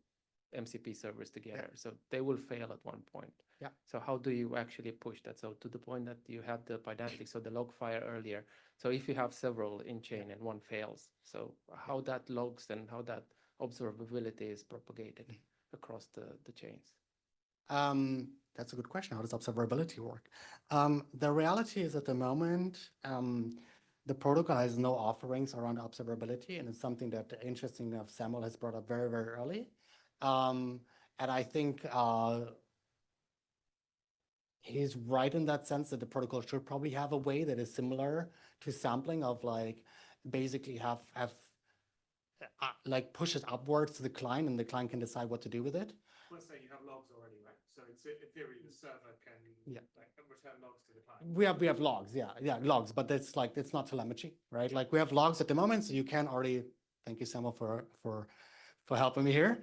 MCP servers together, so they will fail at one point. Yeah. So how do you actually push that? So to the point that you have the Pydantic, so the Logfire earlier. So if you have several in chain and one fails, so how that logs and how that observability is propagated across the chains? That's a good question. How does observability work? The reality is at the moment, the protocol has no offerings around observability, and it's something that, interesting enough, Samuel has brought up very, very early. And I think he's right in that sense that the protocol should probably have a way that is similar to sampling of like basically have like push it upwards to the client, and the client can decide what to do with it. Let's say you have logs already, right? So it's in theory the server can like return logs to the client. We have logs, yeah, logs, but that's like, it's not telemetry, right? Like we have logs at the moment, so you can already, thank you, Samuel, for helping me here.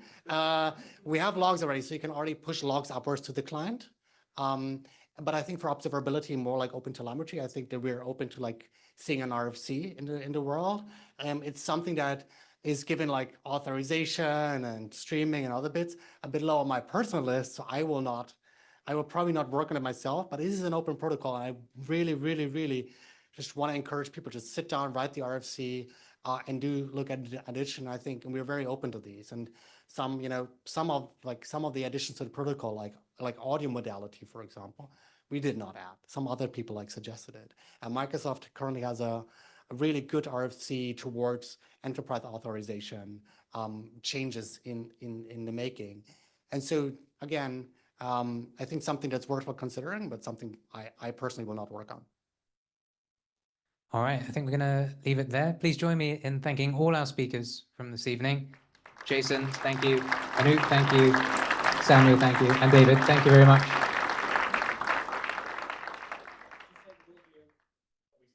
We have logs already, so you can already push logs upwards to the client. But I think for observability, more like open telemetry, I think that we're open to like seeing an RFC in the world. It's something that is given like authorization and streaming and other bits a bit low on my personal list. So I will probably not work on it myself, but this is an open protocol. And I really, really, really just want to encourage people to sit down, write the RFC, and look at the addition, I think, and we're very open to these. And some of the additions to the protocol, like audio modality, for example, we did not add. Some other people like suggested it. And Microsoft currently has a really good RFC towards enterprise authorization changes in the making. And so again, I think something that's worthwhile considering, but something I personally will not work on. All right, I think we're going to leave it there. Please join me in thanking all our speakers from this evening. Jason, thank you. Anouk, thank you. Samuel, thank you. And David, thank you very much.